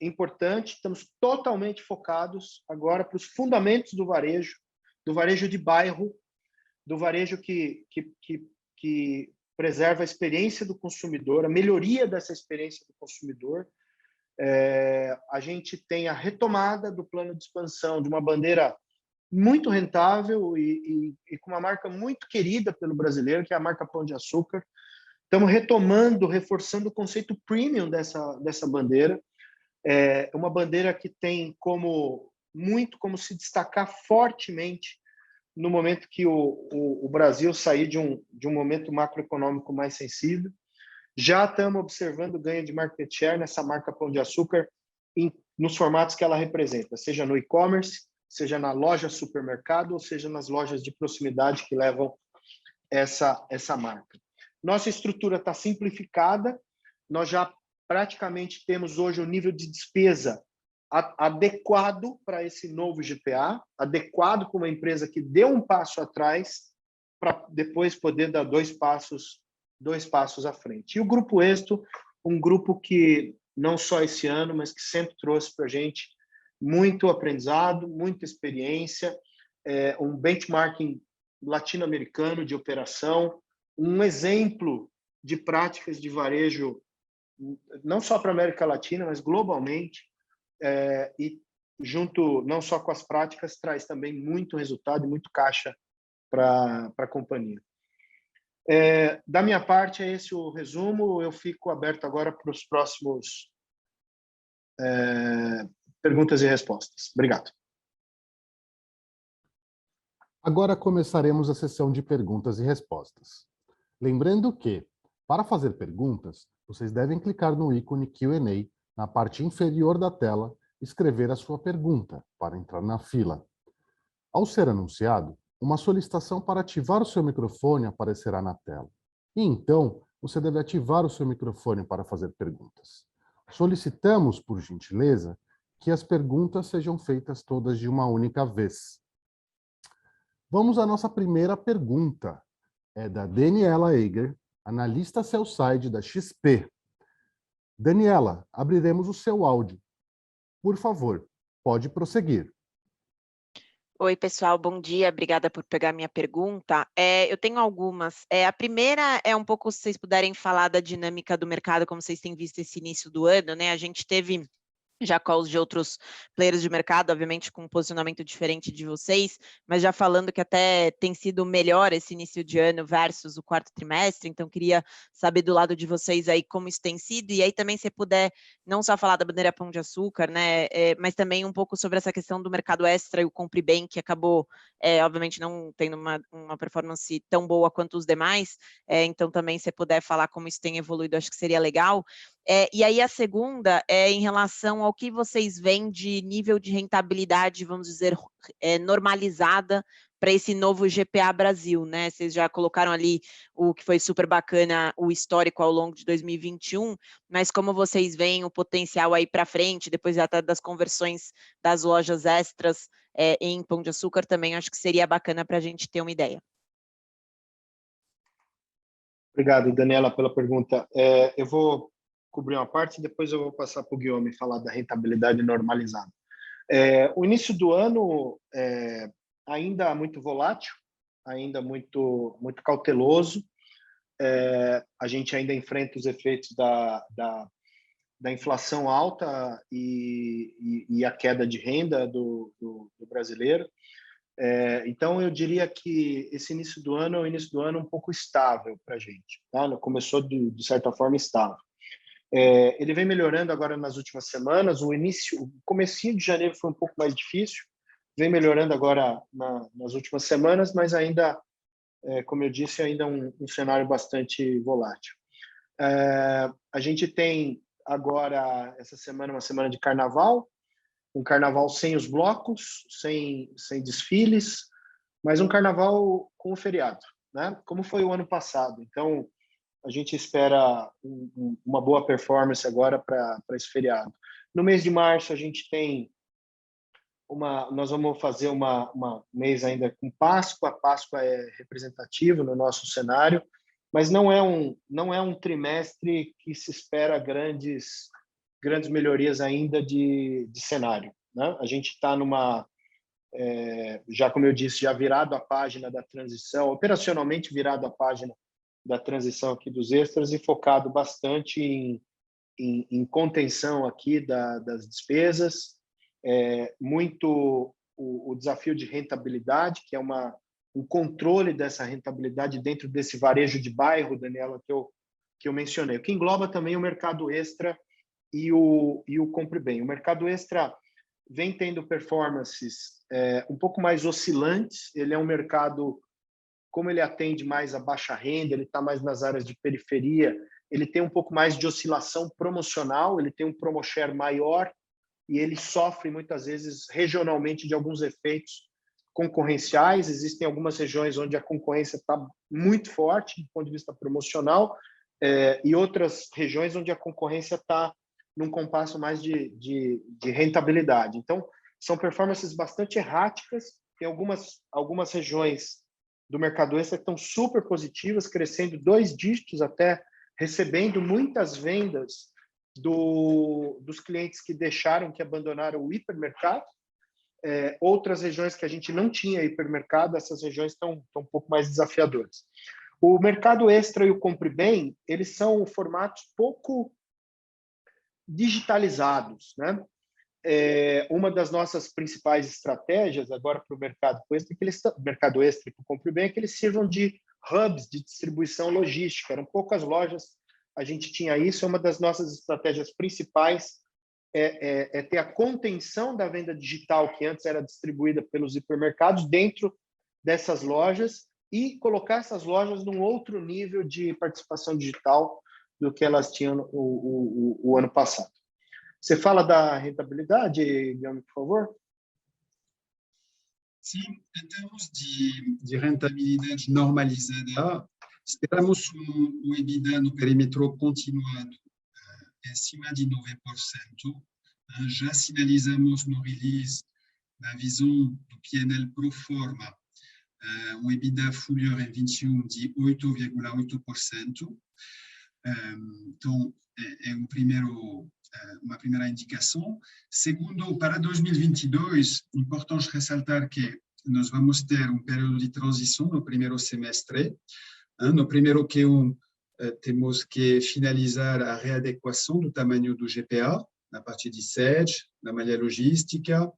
Importante, estamos totalmente focados agora para os fundamentos do varejo de bairro, do varejo que preserva a experiência do consumidor, a melhoria dessa experiência do consumidor. A gente tem a retomada do plano de expansão de uma bandeira muito rentável e com uma marca muito querida pelo brasileiro, que é a marca Pão de Açúcar. Estamos retomando, reforçando o conceito premium dessa bandeira. É uma bandeira que tem como se destacar fortemente no momento que o Brasil sair de um momento macroeconômico mais sensível. Já estamos observando ganho de market share nessa marca Pão de Açúcar nos formatos que ela representa, seja no e-commerce, seja na loja supermercado, ou seja nas lojas de proximidade que levam essa marca. Nossa estrutura está simplificada, nós já praticamente temos hoje o nível de despesa adequado para esse novo GPA, adequado para uma empresa que deu um passo atrás para depois poder dar dois passos à frente. E o Grupo Êxito, um grupo que não só esse ano, mas que sempre trouxe para a gente muito aprendizado, muita experiência, um benchmarking latino-americano de operação, um exemplo de práticas de varejo, não só para a América Latina, mas globalmente, e junto, não só com as práticas, traz também muito resultado e muito caixa para a companhia. Da minha parte, é esse o resumo. Eu fico aberto agora para os próximos perguntas e respostas. Obrigado. Agora começaremos a sessão de perguntas e respostas. Lembrando que, para fazer perguntas, vocês devem clicar no ícone Q&A na parte inferior da tela e escrever a sua pergunta para entrar na fila. Ao ser anunciado, uma solicitação para ativar o seu microfone aparecerá na tela. E então, você deve ativar o seu microfone para fazer perguntas. Solicitamos, por gentileza, que as perguntas sejam feitas todas de uma única vez. Vamos à nossa primeira pergunta. É da Daniela Eiger, analista sell-side da XP. Daniela, abriremos o seu áudio. Por favor, pode prosseguir. Oi, pessoal, bom dia, obrigada por pegar minha pergunta. Eu tenho algumas. A primeira é um pouco, se vocês puderem falar da dinâmica do mercado, como vocês têm visto esse início do ano, né? A gente teve já calls de outros players de mercado, obviamente com um posicionamento diferente de vocês, mas já falando que até tem sido melhor esse início de ano versus o quarto trimestre, então queria saber do lado de vocês aí como isso tem sido, e aí também se puder não só falar da bandeira Pão de Açúcar, né, mas também um pouco sobre essa questão do mercado extra e o Compre Bem, que acabou, obviamente, não tendo uma performance tão boa quanto os demais, então também se puder falar como isso tem evoluído, acho que seria legal. E aí a segunda é em relação ao que vocês veem de nível de rentabilidade, vamos dizer, normalizada para esse novo GPA Brasil, né? Vocês já colocaram ali o que foi super bacana, o histórico ao longo de 2021, mas como vocês veem o potencial aí para frente, depois até das conversões das lojas extras em Pão de Açúcar também, acho que seria bacana para a gente ter uma ideia. Obrigado, Daniela, pela pergunta. Eu vou cobrir uma parte, depois eu vou passar para o Guilherme falar da rentabilidade normalizada. O início do ano ainda muito volátil, ainda muito cauteloso. A gente ainda enfrenta os efeitos da inflação alta e a queda de renda do brasileiro. Então, eu diria que esse início do ano é um início do ano um pouco estável para a gente. Tá? Começou, de certa forma, estável. Ele vem melhorando agora nas últimas semanas. O comecinho de janeiro foi um pouco mais difícil, vem melhorando agora nas últimas semanas, mas ainda, como eu disse, ainda um cenário bastante volátil. A gente tem agora, essa semana, uma semana de carnaval, um carnaval sem os blocos, sem desfiles, mas um carnaval com o feriado, né? Como foi o ano passado. Então, a gente espera uma boa performance agora para esse feriado. No mês de março, a gente tem nós vamos fazer um mês ainda com Páscoa. A Páscoa é representativa no nosso cenário, mas não é um trimestre que se espera grandes melhorias ainda de cenário, né? A gente está já como eu disse, já virado a página da transição, operacionalmente virado a página da transição aqui dos extras e focado bastante em contenção aqui das despesas, muito o desafio de rentabilidade, que é um controle dessa rentabilidade dentro desse varejo de bairro, Daniela, que eu mencionei, que engloba também o mercado extra e o Compre Bem. O mercado extra vem tendo performances um pouco mais oscilantes. Ele é um mercado, como ele atende mais a baixa renda, ele está mais nas áreas de periferia, ele tem um pouco mais de oscilação promocional, ele tem um promo share maior e ele sofre muitas vezes regionalmente de alguns efeitos concorrenciais. Existem algumas regiões onde a concorrência está muito forte do ponto de vista promocional, e outras regiões onde a concorrência está num compasso mais de rentabilidade. Então, são performances bastante erráticas. Tem algumas regiões do mercado extra que estão super positivas, crescendo 2 dígitos, até recebendo muitas vendas dos clientes que abandonaram o hipermercado. Outras regiões que a gente não tinha hipermercado, essas regiões estão um pouco mais desafiadoras. O mercado extra e o Compre Bem, eles são formatos pouco digitalizados, né? Uma das nossas principais estratégias agora para o mercado extra e para o Compre Bem é que eles sirvam de hubs de distribuição logística. Eram poucas lojas, a gente tinha isso. É uma das nossas estratégias principais é ter a contenção da venda digital, que antes era distribuída pelos hipermercados, dentro dessas lojas, e colocar essas lojas num outro nível de participação digital do que elas tinham o ano passado. Você fala da rentabilidade, Guilherme, por favor? Sim, em termos de rentabilidade normalizada, esperamos EBITDA no perímetro continuado acima de 9%. Já sinalizamos no release da visão do P&L pro forma EBITDA full year em 21 de 8,8%. Então, é uma primeira indicação. Segundo, para 2022, é importante ressaltar que nós vamos ter um período de transição no primeiro semestre. No primeiro Q1, temos que finalizar a readequação do tamanho do GPA, na parte de sede, da malha logística,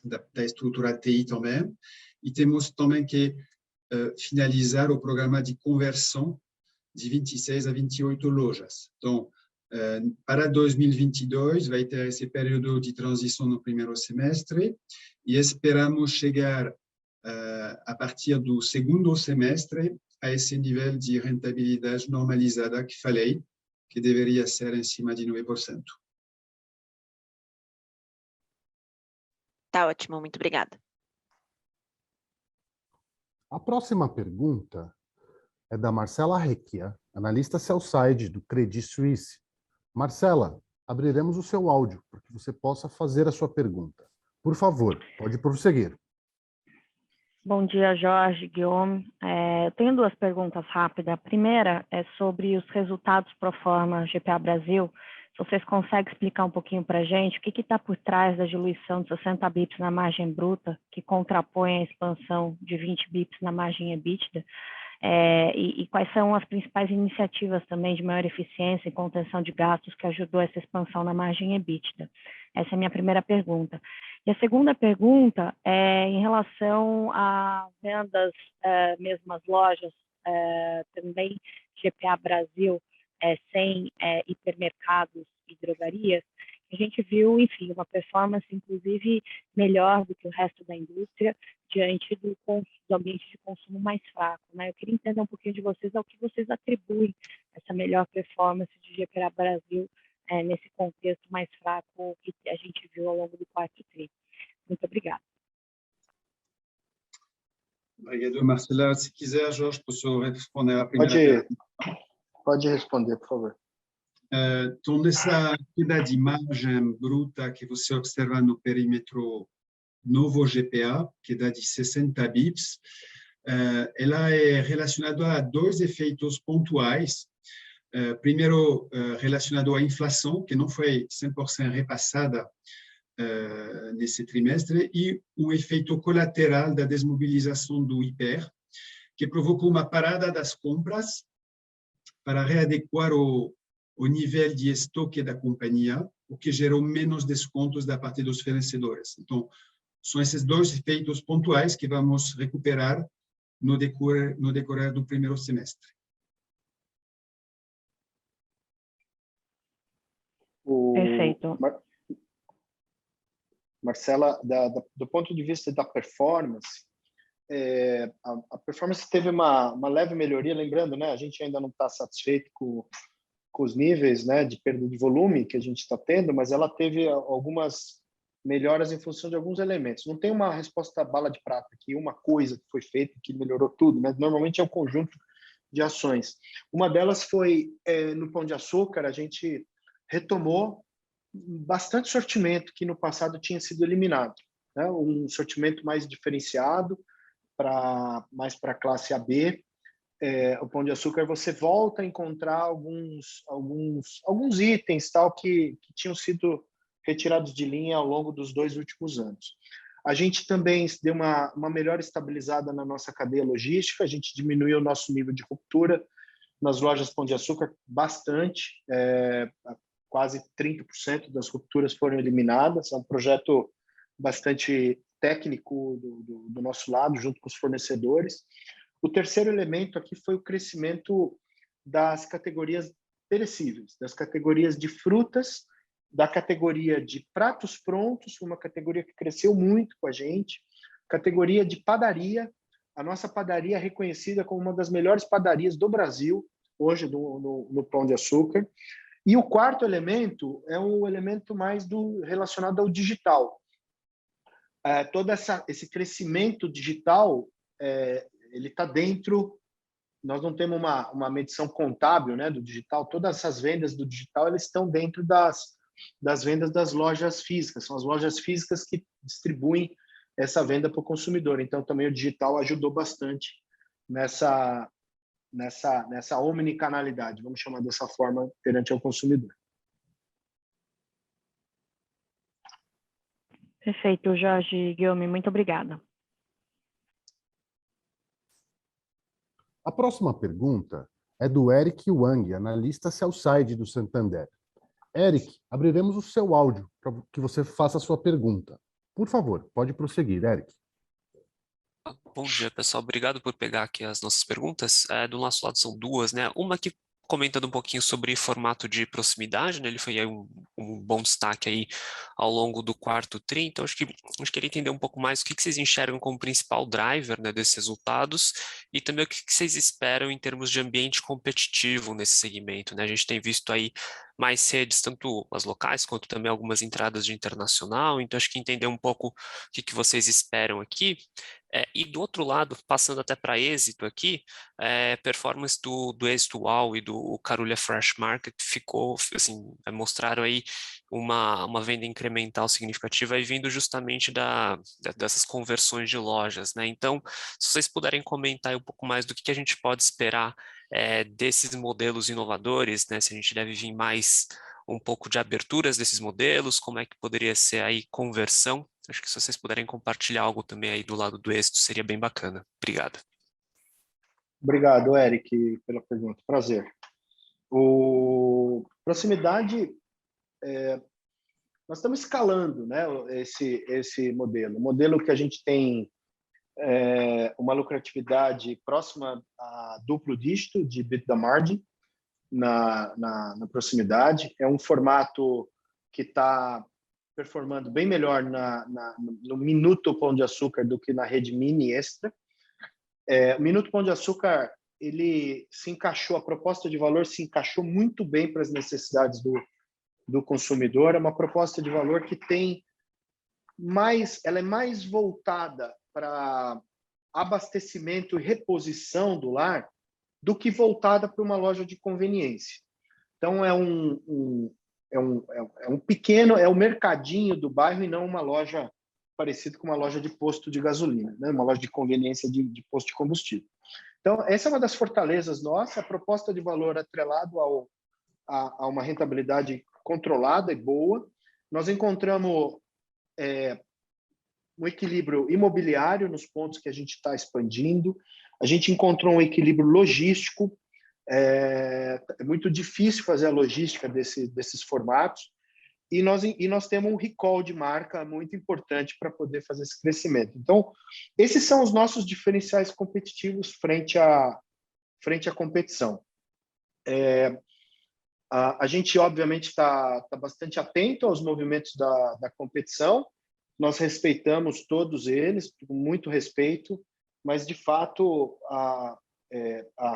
da estrutura TI também. E temos também que finalizar o programa de conversão de 26 a 28 lojas. Então, para 2022, vai ter esse período de transição no primeiro semestre e esperamos chegar, a partir do segundo semestre, a esse nível de rentabilidade normalizada que falei, que deveria ser em cima de 9%. Tá ótimo, muito obrigada. A próxima pergunta é da Marcela Recchia, analista sell-side do Credit Suisse. Marcela, abriremos o seu áudio para que você possa fazer a sua pergunta. Por favor, pode prosseguir. Bom dia, Jorge, Guillaume. Eu tenho 2 perguntas rápidas. A primeira é sobre os resultados pro forma GPA Brasil. Se vocês conseguem explicar um pouquinho para a gente o que está por trás da diluição de 60 bips na margem bruta, que contrapõe a expansão de 20 bips na margem EBITDA, e quais são as principais iniciativas também de maior eficiência e contenção de gastos que ajudou essa expansão na margem EBITDA. Essa é a minha primeira pergunta. E a segunda pergunta é em relação a vendas, mesmas lojas, também GPA Brasil, sem hipermercados e drogarias. A gente viu, enfim, uma performance, inclusive, melhor do que o resto da indústria, diante do ambiente de consumo mais fraco, né? Eu queria entender um pouquinho de vocês ao que vocês atribuem essa melhor performance de GPA Brasil nesse contexto mais fraco que a gente viu ao longo do quarto tri. Muito obrigada. Obrigado, Marcela. Se quiser, Jorge, posso responder a primeira pergunta? Pode responder, por favor. Então, nessa queda de margem bruta que você observa no perímetro novo GPA, queda de 60 bips, ela é relacionada a 2 efeitos pontuais. Primeiro, relacionado à inflação, que não foi 100% repassada nesse trimestre, e um efeito colateral da desmobilização do hiper, que provocou uma parada das compras para readequar o nível de estoque da companhia, o que gerou menos descontos da parte dos fornecedores. Então, são esses 2 efeitos pontuais que vamos recuperar no decorrer do primeiro semestre. Perfeito. Marcela, do ponto de vista da performance, a performance teve uma leve melhoria, lembrando, né, a gente ainda não está satisfeito com os níveis, né, de perda de volume que a gente está tendo, mas ela teve algumas melhoras em função de alguns elementos. Não tem uma resposta bala de prata, que uma coisa que foi feita que melhorou tudo, né? Normalmente é um conjunto de ações. Uma delas foi no Pão de Açúcar, a gente retomou bastante sortimento que no passado tinha sido eliminado, né? Um sortimento mais diferenciado, mais para a classe AB. O Pão de Açúcar, você volta a encontrar alguns itens tal que tinham sido retirados de linha ao longo dos 2 últimos anos. A gente também deu uma melhor estabilizada na nossa cadeia logística, a gente diminuiu o nosso nível de ruptura nas lojas Pão de Açúcar bastante, quase 30% das rupturas foram eliminadas. É um projeto bastante técnico do nosso lado, junto com os fornecedores. O terceiro elemento aqui foi o crescimento das categorias perecíveis, das categorias de frutas, da categoria de pratos prontos, uma categoria que cresceu muito com a gente, categoria de padaria, a nossa padaria é reconhecida como uma das melhores padarias do Brasil, hoje no Pão de Açúcar. E o quarto elemento é um elemento mais relacionado ao digital. Todo esse crescimento digital, ele está dentro, nós não temos uma medição contábil, né, do digital, todas essas vendas do digital elas estão dentro das vendas das lojas físicas, são as lojas físicas que distribuem essa venda para o consumidor. Então, também o digital ajudou bastante nessa omnicanalidade, vamos chamar dessa forma, perante ao consumidor. Perfeito, Jorge, Guilherme, muito obrigada. A próxima pergunta é do Eric Wang, analista sell-side do Santander. Eric, abriremos o seu áudio para que você faça a sua pergunta. Por favor, pode prosseguir, Eric. Bom dia, pessoal. Obrigado por pegar aqui as nossas perguntas. Do nosso lado são duas, né? Uma que comentando um pouquinho sobre formato de proximidade, né? Ele foi aí um bom destaque aí ao longo do quarto tri. Então, acho que queria entender um pouco mais o que vocês enxergam como principal driver, né, desses resultados e também o que vocês esperam em termos de ambiente competitivo nesse segmento, né? A gente tem visto aí mais redes, tanto as locais quanto também algumas entradas de internacional. Então, acho que entender um pouco o que vocês esperam aqui. E do outro lado, passando até para êxito aqui, performance do Êxito UAU e do Carulla Fresh Market ficou, assim, mostraram aí uma venda incremental significativa e vindo justamente dessas conversões de lojas, né? Então, se vocês puderem comentar um pouco mais do que a gente pode esperar desses modelos inovadores, né? Se a gente deve vir mais um pouco de aberturas desses modelos, como é que poderia ser aí conversão. Acho que se vocês puderem compartilhar algo também aí do lado do êxito, seria bem bacana. Obrigado. Obrigado, Eric, pela pergunta. Prazer. Proximidade, nós estamos escalando, né, esse modelo. O modelo que a gente tem uma lucratividade próxima a duplo dígito de EBITDA margin na proximidade. É um formato que está performando bem melhor no Minuto Pão de Açúcar do que na rede Mini Extra. O Minuto Pão de Açúcar, ele se encaixou, a proposta de valor se encaixou muito bem para as necessidades do consumidor. É uma proposta de valor que ela é mais voltada para abastecimento e reposição do lar do que voltada para uma loja de conveniência. Então, é um pequeno, é o mercadinho do bairro e não uma loja parecida com uma loja de posto de gasolina, né? Uma loja de conveniência de posto de combustível. Então, essa é uma das fortalezas nossas, a proposta de valor atrelado a uma rentabilidade controlada e boa. Nós encontramos um equilíbrio imobiliário nos pontos que a gente está expandindo, a gente encontrou um equilíbrio logístico. É muito difícil fazer a logística desses formatos e nós temos um recall de marca muito importante para poder fazer esse crescimento. Então, esses são os nossos diferenciais competitivos frente à competição. A gente, obviamente, está bastante atento aos movimentos da competição nós respeitamos todos eles, com muito respeito, mas, de fato, a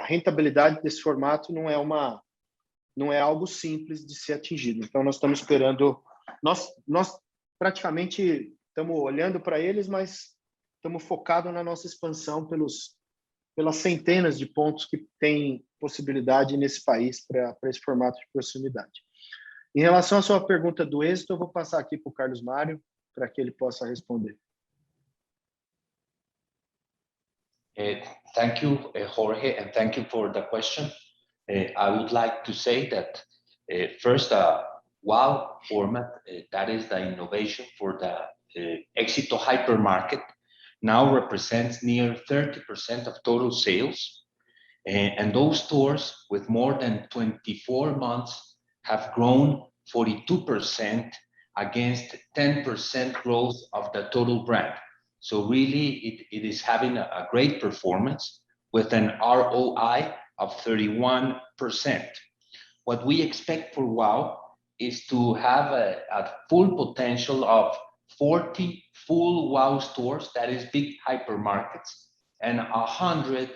rentabilidade desse formato não é algo simples de ser atingido. Então, nós estamos esperando... Nós praticamente estamos olhando para eles, mas estamos focados na nossa expansão pelas centenas de pontos que tem possibilidade nesse país para esse formato de proximidade. Em relação à sua pergunta do êxito, eu vou passar aqui para o Carlos Mário, para que ele possa responder. Thank you, Jorge, and thank you for the question. I would like to say that first, WOW format, that is the innovation for the Éxito hypermarket, now represents near 30% of total sales. And those stores with more than 24 months have grown 42% against 10% growth of the total brand. So really, it is having a great performance with an ROI of 31%. What we expect for WOW is to have a full potential of 40 full WOW stores, that is big hypermarkets, and 100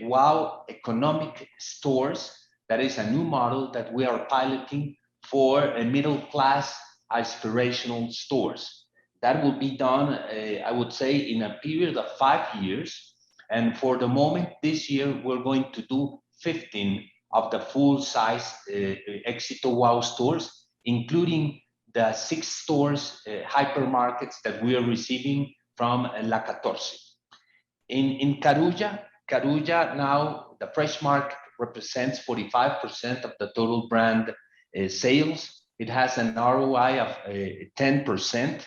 WOW economic stores, that is a new model that we are piloting for a middle-class aspirational stores. That will be done, I would say, in a period of 5 years. And for the moment, this year, we're going to do 15 of the full-size Éxito WOW stores, including the 6 stores, hypermarkets that we are receiving from La 14. In Carulla now, the fresh market represents 45% of the total brand sales. It has an ROI of 10%.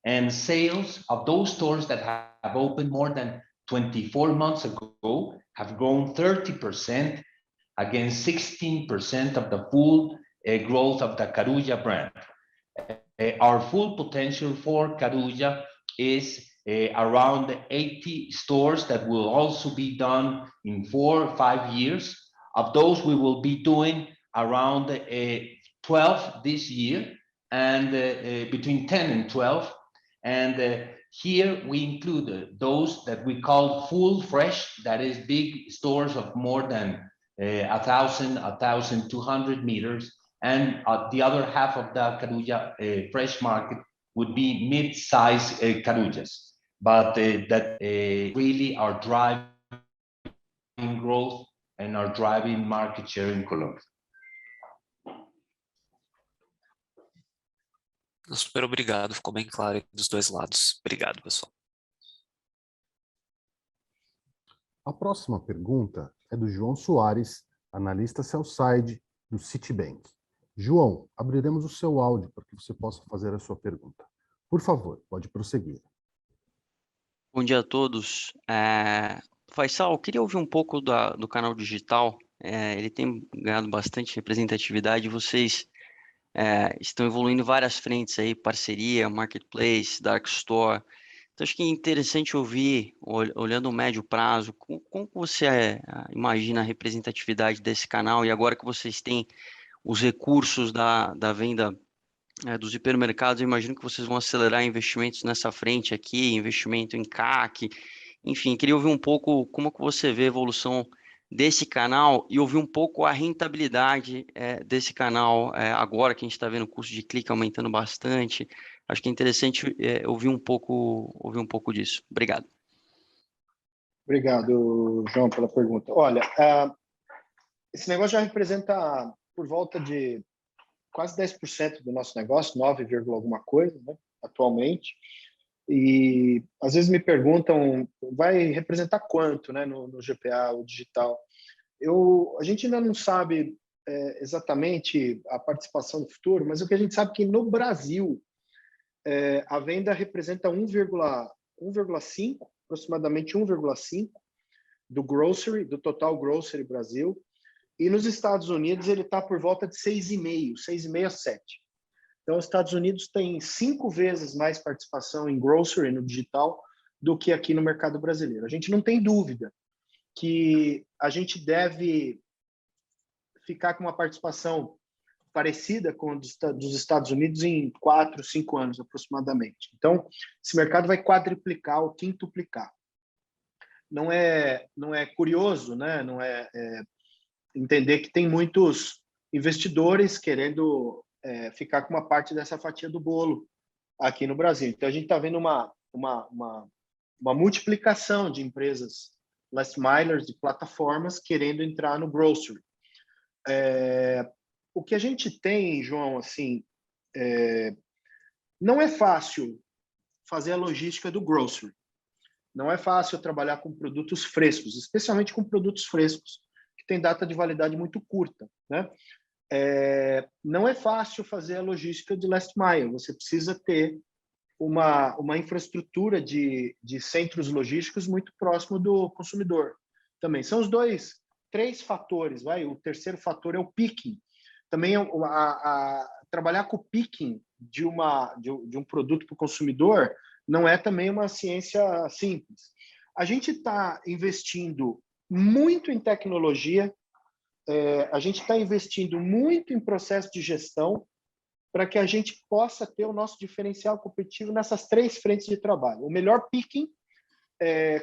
And sales of those stores that have opened more than 24 months ago have grown 30% against 16% of the full growth of the Carulla brand. Our full potential for Carulla is around 80 stores that will also be done in 4 or 5 years. Of those, we will be doing around 12 this year, and between 10 and 12. And here we include those that we call full fresh, that is big stores of more than 1,000, 1,200 meters. And the other half of the Carulla fresh market would be mid-size Carullas, but that really are driving growth and are driving market share in Colombia. Super obrigado, ficou bem claro aí dos dois lados. Obrigado, pessoal. A próxima pergunta é do João Soares, analista sell-side do Citibank. João, abriremos o seu áudio para que você possa fazer a sua pergunta. Por favor, pode prosseguir. Bom dia a todos. Faisal, eu queria ouvir um pouco do canal digital. Ele tem ganhado bastante representatividade. Vocês estão evoluindo em várias frentes aí, parceria, marketplace, dark store. Então, acho que é interessante ouvir, olhando o médio prazo, como você imagina a representatividade desse canal, e agora que vocês têm os recursos da venda dos hipermercados, eu imagino que vocês vão acelerar investimentos nessa frente aqui, investimento em CAC, enfim, queria ouvir um pouco como que você vê a evolução desse canal e ouvir um pouco a rentabilidade desse canal agora que a gente está vendo o custo de clique aumentando bastante. Acho que é interessante ouvir um pouco disso. Obrigado. Obrigado, João, pela pergunta. Olha, esse negócio já representa por volta de quase 10% do nosso negócio, 9, alguma coisa, né, atualmente. E às vezes me perguntam, vai representar quanto, né, no GPA, o digital? A gente ainda não sabe exatamente a participação do futuro, mas o que a gente sabe é que no Brasil a venda representa 1,5, aproximadamente 1,5 do grocery, do total grocery Brasil. E nos Estados Unidos ele está por volta de 6,5 a 7. Então, os Estados Unidos têm 5 vezes mais participação em grocery, no digital, do que aqui no mercado brasileiro. A gente não tem dúvida que a gente deve ficar com uma participação parecida com a dos Estados Unidos em 4, 5 anos aproximadamente. Então, esse mercado vai quadruplicar ou quintuplicar. Não é curioso, né? Não é entender que tem muitos investidores querendo ficar com uma parte dessa fatia do bolo aqui no Brasil. Então, a gente está vendo uma multiplicação de empresas last milers, de plataformas, querendo entrar no grocery. O que a gente tem, João, assim, não é fácil fazer a logística do grocery. Não é fácil trabalhar com produtos frescos, especialmente com produtos frescos, que têm data de validade muito curta, né? Não é fácil fazer a logística de last mile. Você precisa ter uma infraestrutura de centros logísticos muito próximo do consumidor. Também são os três fatores. O terceiro fator é o picking. Também trabalhar com o picking de um produto para o consumidor não é também uma ciência simples. A gente está investindo muito em tecnologia, a gente está investindo muito em processo de gestão para que a gente possa ter o nosso diferencial competitivo nessas 3 frentes de trabalho. O melhor picking,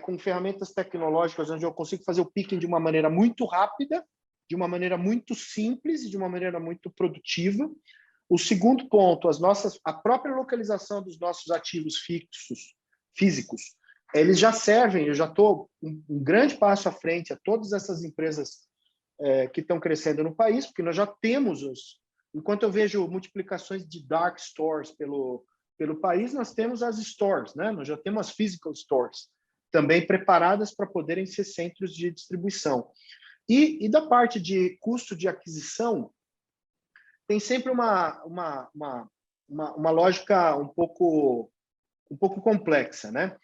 com ferramentas tecnológicas, onde eu consigo fazer o picking de uma maneira muito rápida, de uma maneira muito simples e de uma maneira muito produtiva. O segundo ponto, a própria localização dos nossos ativos físicos, eles já servem, eu já estou um grande passo à frente a todas essas empresas que estão crescendo no país, porque nós já temos enquanto eu vejo multiplicações de dark stores pelo país, nós temos as stores, né? Nós já temos as physical stores, também preparadas para poderem ser centros de distribuição. E da parte de custo de aquisição, tem sempre uma lógica um pouco complexa, né?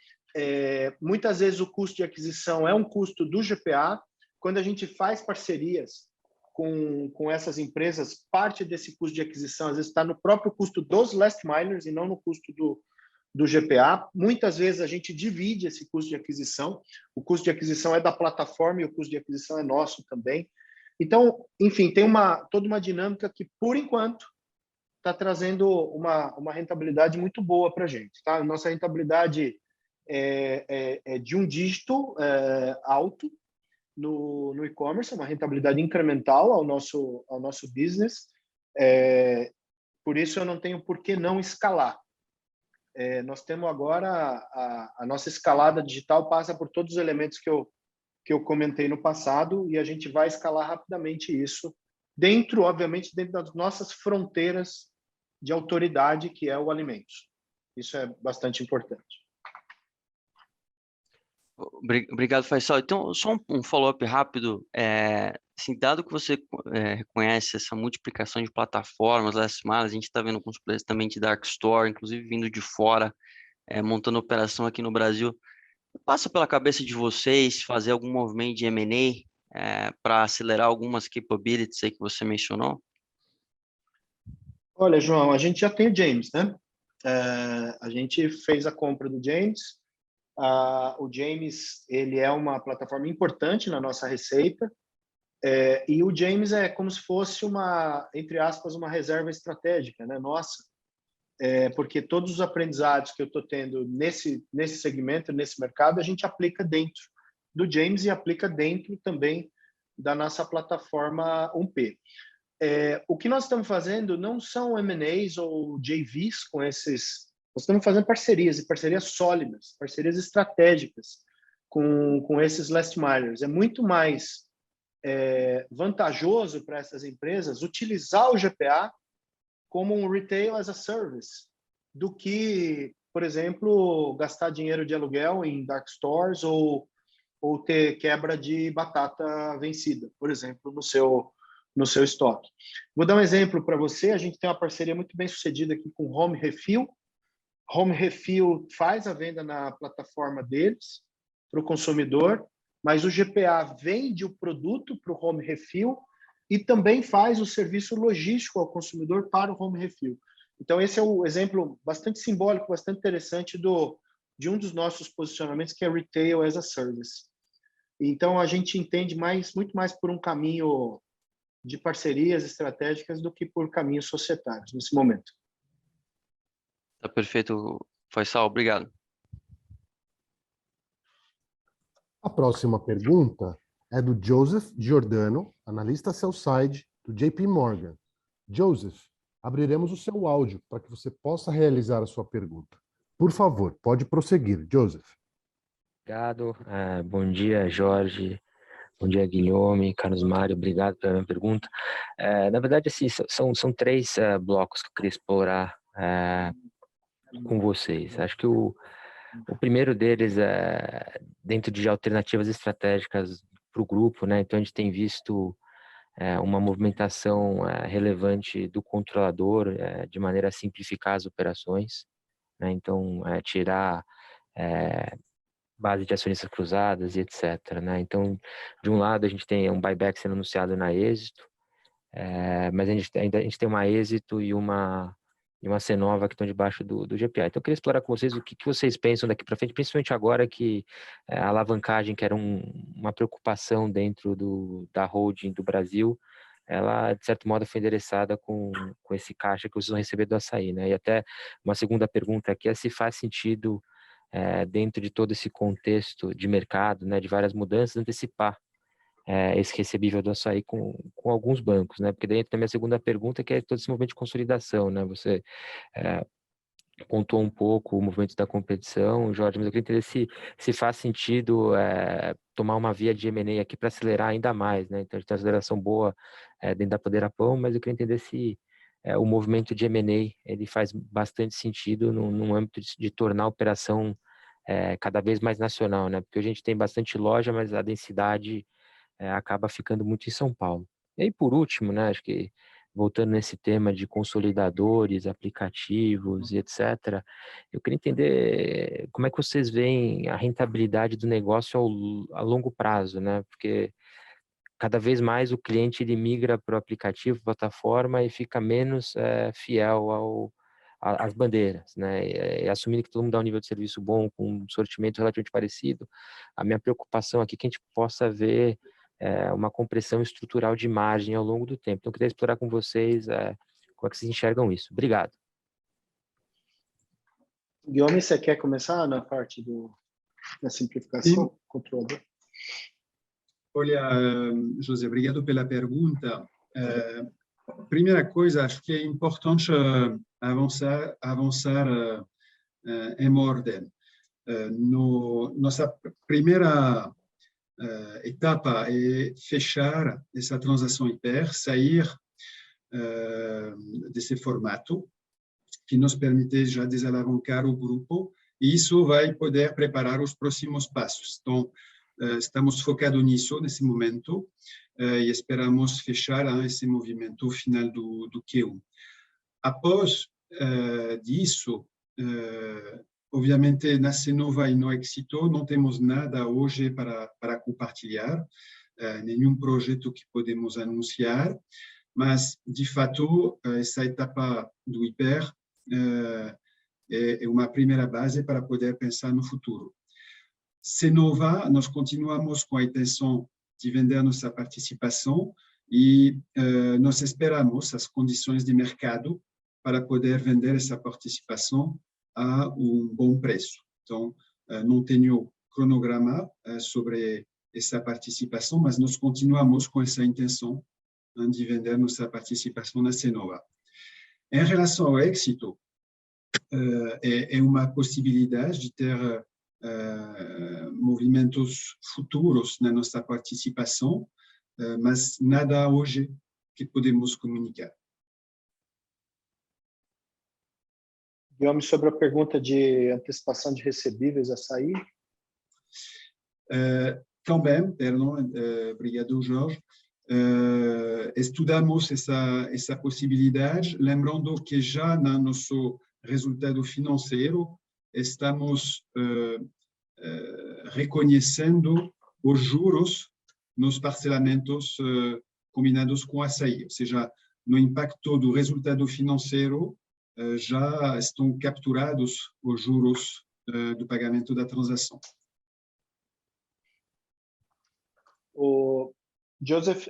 Muitas vezes o custo de aquisição é um custo do GPA. Quando a gente faz parcerias com essas empresas, parte desse custo de aquisição às vezes está no próprio custo dos last milers e não no custo do GPA. Muitas vezes a gente divide esse custo de aquisição. O custo de aquisição é da plataforma e o custo de aquisição é nosso também. Então, enfim, tem toda uma dinâmica que, por enquanto, está trazendo uma rentabilidade muito boa para a gente. Tá? Nossa rentabilidade é de um dígito alto no e-commerce, uma rentabilidade incremental ao nosso business. Por isso, eu não tenho por que não escalar. Nós temos agora a nossa escalada digital passa por todos os elementos que eu comentei no passado e a gente vai escalar rapidamente isso obviamente, dentro das nossas fronteiras de autoridade, que é o alimentos. Isso é bastante importante. Obrigado, Faisal. Então, só um follow-up rápido. Assim, dado que você reconhece essa multiplicação de plataformas, last mile, a gente está vendo alguns players também de dark store, inclusive vindo de fora, montando operação aqui no Brasil. Passa pela cabeça de vocês fazer algum movimento de M&A para acelerar algumas capabilities aí que você mencionou? Olha, João, a gente já tem o James, né? A gente fez a compra do James. O James, ele é uma plataforma importante na nossa receita, e o James é como se fosse entre aspas, uma reserva estratégica, né? Nossa, porque todos os aprendizados que eu estou tendo nesse segmento, nesse mercado, a gente aplica dentro do James e aplica dentro também da nossa plataforma 1P. O que nós estamos fazendo não são M&As ou JVs com esses. Nós estamos fazendo parcerias, e parcerias sólidas, parcerias estratégicas com esses last milers. É muito mais vantajoso para essas empresas utilizar o GPA como um retail as a service do que, por exemplo, gastar dinheiro de aluguel em dark stores ou ter quebra de batata vencida, por exemplo, no seu estoque. Vou dar um exemplo para você. A gente tem uma parceria muito bem sucedida aqui com Home Refill. Home Refill faz a venda na plataforma deles para o consumidor, mas o GPA vende o produto para o Home Refill e também faz o serviço logístico ao consumidor para o Home Refill. Então, esse é o exemplo bastante simbólico, bastante interessante de um dos nossos posicionamentos, que é Retail as a Service. Então, a gente entende muito mais por um caminho de parcerias estratégicas do que por caminhos societários nesse momento. Tá perfeito, Faisal, obrigado. A próxima pergunta é do Joseph Giordano, analista sell-side do JP Morgan. Joseph, abriremos o seu áudio para que você possa realizar a sua pergunta. Por favor, pode prosseguir, Joseph. Obrigado. Bom dia, Jorge. Bom dia, Guilherme, Carlos Mário. Obrigado pela minha pergunta. Na verdade, assim, são três blocos que eu queria explorar com vocês. Acho que o primeiro deles é dentro de alternativas estratégicas para o grupo, né? Então, a gente tem visto uma movimentação relevante do controlador de maneira a simplificar as operações, né? Então, tirar base de acionistas cruzadas e etc, né? Então, de um lado, a gente tem um buyback sendo anunciado na Êxito, mas a gente tem uma Êxito e uma Cenova que estão debaixo do GPA. Então, eu queria explorar com vocês o que vocês pensam daqui para frente, principalmente agora que a alavancagem, que era uma preocupação dentro da holding do Brasil, ela, de certo modo, foi endereçada com esse caixa que vocês vão receber do Assaí, né? E até uma segunda pergunta aqui é se faz sentido, dentro de todo esse contexto de mercado, né, de várias mudanças, antecipar esse recebível do Assaí com alguns bancos, né? Porque daí entra também a segunda pergunta, que é todo esse movimento de consolidação, né? Você pontuou um pouco o movimento da competição, Jorge, mas eu queria entender se faz sentido tomar uma via de M&A aqui para acelerar ainda mais, né? Então, a gente tem uma aceleração boa dentro da Poderapão, mas eu queria entender se o movimento de M&A ele faz bastante sentido no âmbito de tornar a operação cada vez mais nacional, né? Porque hoje a gente tem bastante loja, mas a densidade acaba ficando muito em São Paulo. E aí, por último, né, acho que voltando nesse tema de consolidadores, aplicativos e etc., eu queria entender como é que vocês veem a rentabilidade do negócio a longo prazo, né? Porque cada vez mais o cliente ele migra para o aplicativo, plataforma, e fica menos fiel às bandeiras, né? E assumindo que todo mundo dá um nível de serviço bom, com um sortimento relativamente parecido, a minha preocupação aqui é que a gente possa ver uma compressão estrutural de margem ao longo do tempo. Então, eu queria explorar com vocês como é que vocês enxergam isso. Obrigado. Guilherme, você quer começar na parte da simplificação, controlador? Olha, José, obrigado pela pergunta. Primeira coisa, acho que é importante avançar em ordem. Nossa primeira etapa é fechar essa transação hiper, sair desse formato que nos permite já desalavancar o grupo, e isso vai poder preparar os próximos passos. Então, estamos focados nisso nesse momento e esperamos fechar esse movimento final do Q1. Após disso, obviamente, na Cenova e no Éxito não temos nada hoje para compartilhar, nenhum projeto que podemos anunciar, mas, de fato, essa etapa do hiper é uma primeira base para poder pensar no futuro. Cenova, nós continuamos com a intenção de vender nossa participação e nós esperamos as condições de mercado para poder vender essa participação a um bom preço. Então, não tenho cronograma sobre essa participação, mas nós continuamos com essa intenção de vender nossa participação na Cenova. Em relação ao Éxito, é uma possibilidade de ter movimentos futuros na nossa participação, mas nada hoje que podemos comunicar. Guilherme, sobre a pergunta de antecipação de recebíveis Assaí. Também, perdão, obrigado, Jorge. Estudamos essa possibilidade, lembrando que já no nosso resultado financeiro estamos reconhecendo os juros nos parcelamentos combinados com Assaí, ou seja, no impacto do resultado financeiro já estão capturados os juros do pagamento da transação. O Joseph,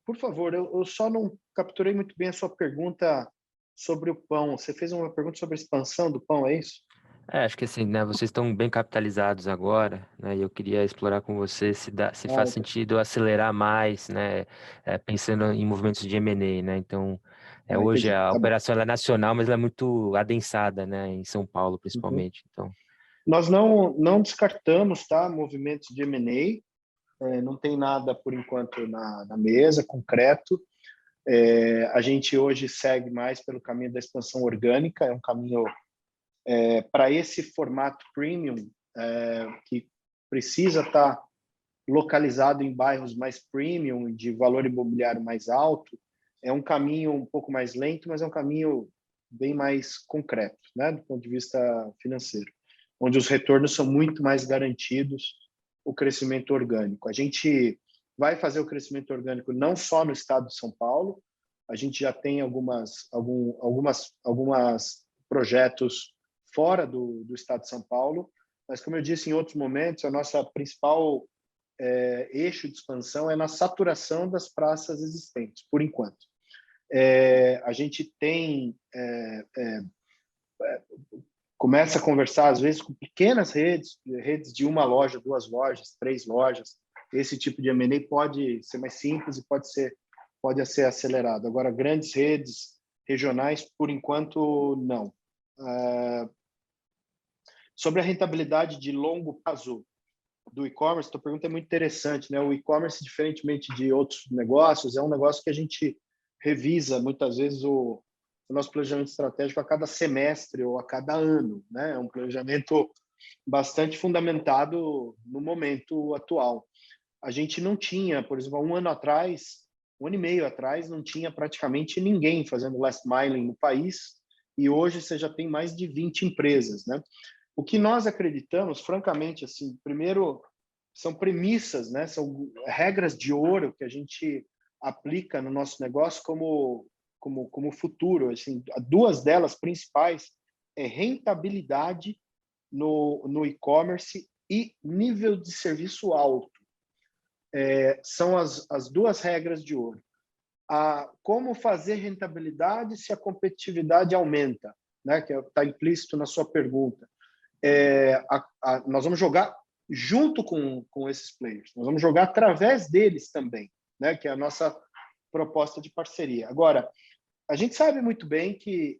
Por favor, eu só não capturei muito bem a sua pergunta sobre o pão. Você fez uma pergunta sobre a expansão do pão, é isso? Acho que assim, né, vocês estão bem capitalizados agora, né, e eu queria explorar com você se faz sentido acelerar mais, né, pensando em movimentos de M&A, né, então, hoje Entendi. a Tá bom. operação ela é nacional, mas ela é muito adensada, né, em São Paulo principalmente, então. Nós não descartamos, tá, movimentos de M&A, não tem nada por enquanto na mesa concreto. A gente hoje segue mais pelo caminho da expansão orgânica, é um caminho para esse formato premium, que precisa estar localizado em bairros mais premium, de valor imobiliário mais alto. É um caminho um pouco mais lento, mas é um caminho bem mais concreto, né, do ponto de vista financeiro, onde os retornos são muito mais garantidos, o crescimento orgânico. A gente vai fazer o crescimento orgânico não só no estado de São Paulo, a gente já tem algumas projetos fora do estado de São Paulo, mas, como eu disse em outros momentos, a nossa principal eixo de expansão é na saturação das praças existentes, por enquanto. A gente tem começa a conversar, às vezes, com pequenas redes de uma loja, 2 lojas, 3 lojas. Esse tipo de M&A pode ser mais simples e pode ser acelerado. Agora, grandes redes regionais, por enquanto, não. Sobre a rentabilidade de longo prazo do e-commerce, tua pergunta é muito interessante, né? O e-commerce, diferentemente de outros negócios, é um negócio que a gente revisa muitas vezes o nosso planejamento estratégico a cada semestre ou a cada ano, né? É um planejamento bastante fundamentado no momento atual. A gente não tinha, por exemplo, um ano e meio atrás, não tinha praticamente ninguém fazendo last mile no país, e hoje você já tem mais de 20 empresas, né? O que nós acreditamos, francamente, assim, primeiro, são premissas, né? São regras de ouro que a gente aplica no nosso negócio como futuro. Assim, 2 delas principais é rentabilidade no e-commerce e nível de serviço alto. São as 2 regras de ouro. Como fazer rentabilidade se a competitividade aumenta, né? Que está implícito na sua pergunta. Nós vamos jogar junto com esses players, nós vamos jogar através deles também, né? Que é a nossa proposta de parceria. Agora, a gente sabe muito bem que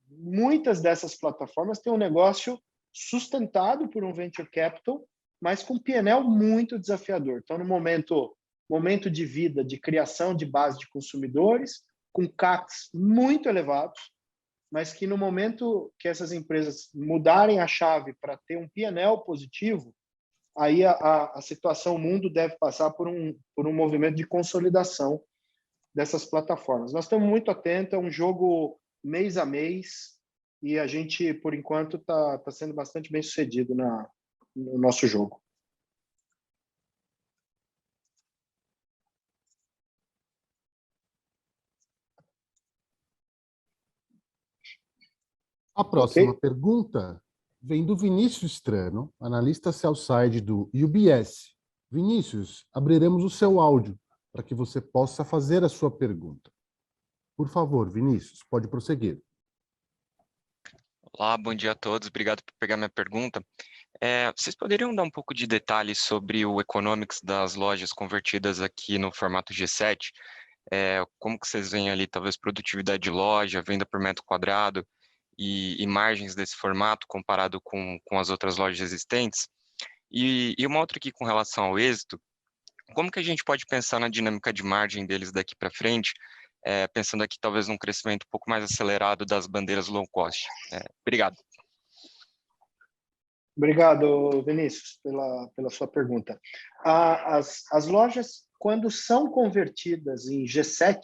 muitas dessas plataformas têm um negócio sustentado por um venture capital, mas com P&L muito desafiador. Então, no momento de vida, de criação de base de consumidores, com CACs muito elevados, mas que no momento que essas empresas mudarem a chave para ter um P&L positivo, aí a situação, o mundo deve passar por um movimento de consolidação dessas plataformas. Nós estamos muito atentos, é um jogo mês a mês, e a gente, por enquanto, está sendo bastante bem sucedido no nosso jogo. A próxima pergunta vem do Vinícius Strano, analista sell-side do UBS. Vinícius, abriremos o seu áudio para que você possa fazer a sua pergunta. Por favor, Vinícius, pode prosseguir. Olá, bom dia a todos. Obrigado por pegar minha pergunta. Vocês poderiam dar um pouco de detalhes sobre o economics das lojas convertidas aqui no formato G7? Como que vocês veem ali, talvez, produtividade de loja, venda por metro quadrado e margens desse formato comparado com as outras lojas existentes? E uma outra aqui com relação ao êxito, como que a gente pode pensar na dinâmica de margem deles daqui para frente, pensando aqui talvez num crescimento um pouco mais acelerado das bandeiras low cost? Obrigado. Obrigado, Vinícius, pela sua pergunta. As lojas, quando são convertidas em G7,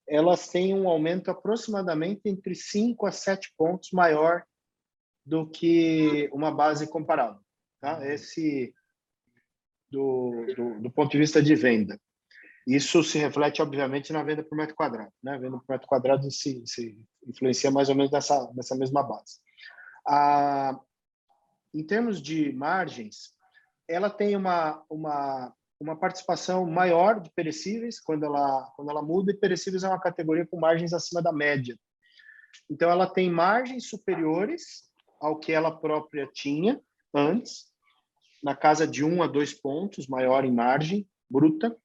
elas têm um aumento aproximadamente entre 5 a 7 pontos maior do que uma base comparável. Tá? Esse do ponto de vista de venda. Isso se reflete, obviamente, na venda por metro quadrado. Né? A venda por metro quadrado se influencia mais ou menos nessa mesma base. Em termos de margens, ela tem uma uma participação maior de perecíveis quando ela muda, e perecíveis é uma categoria com margens acima da média. Então, ela tem margens superiores ao que ela própria tinha antes, na casa de 1 a 2 pontos maior em margem bruta,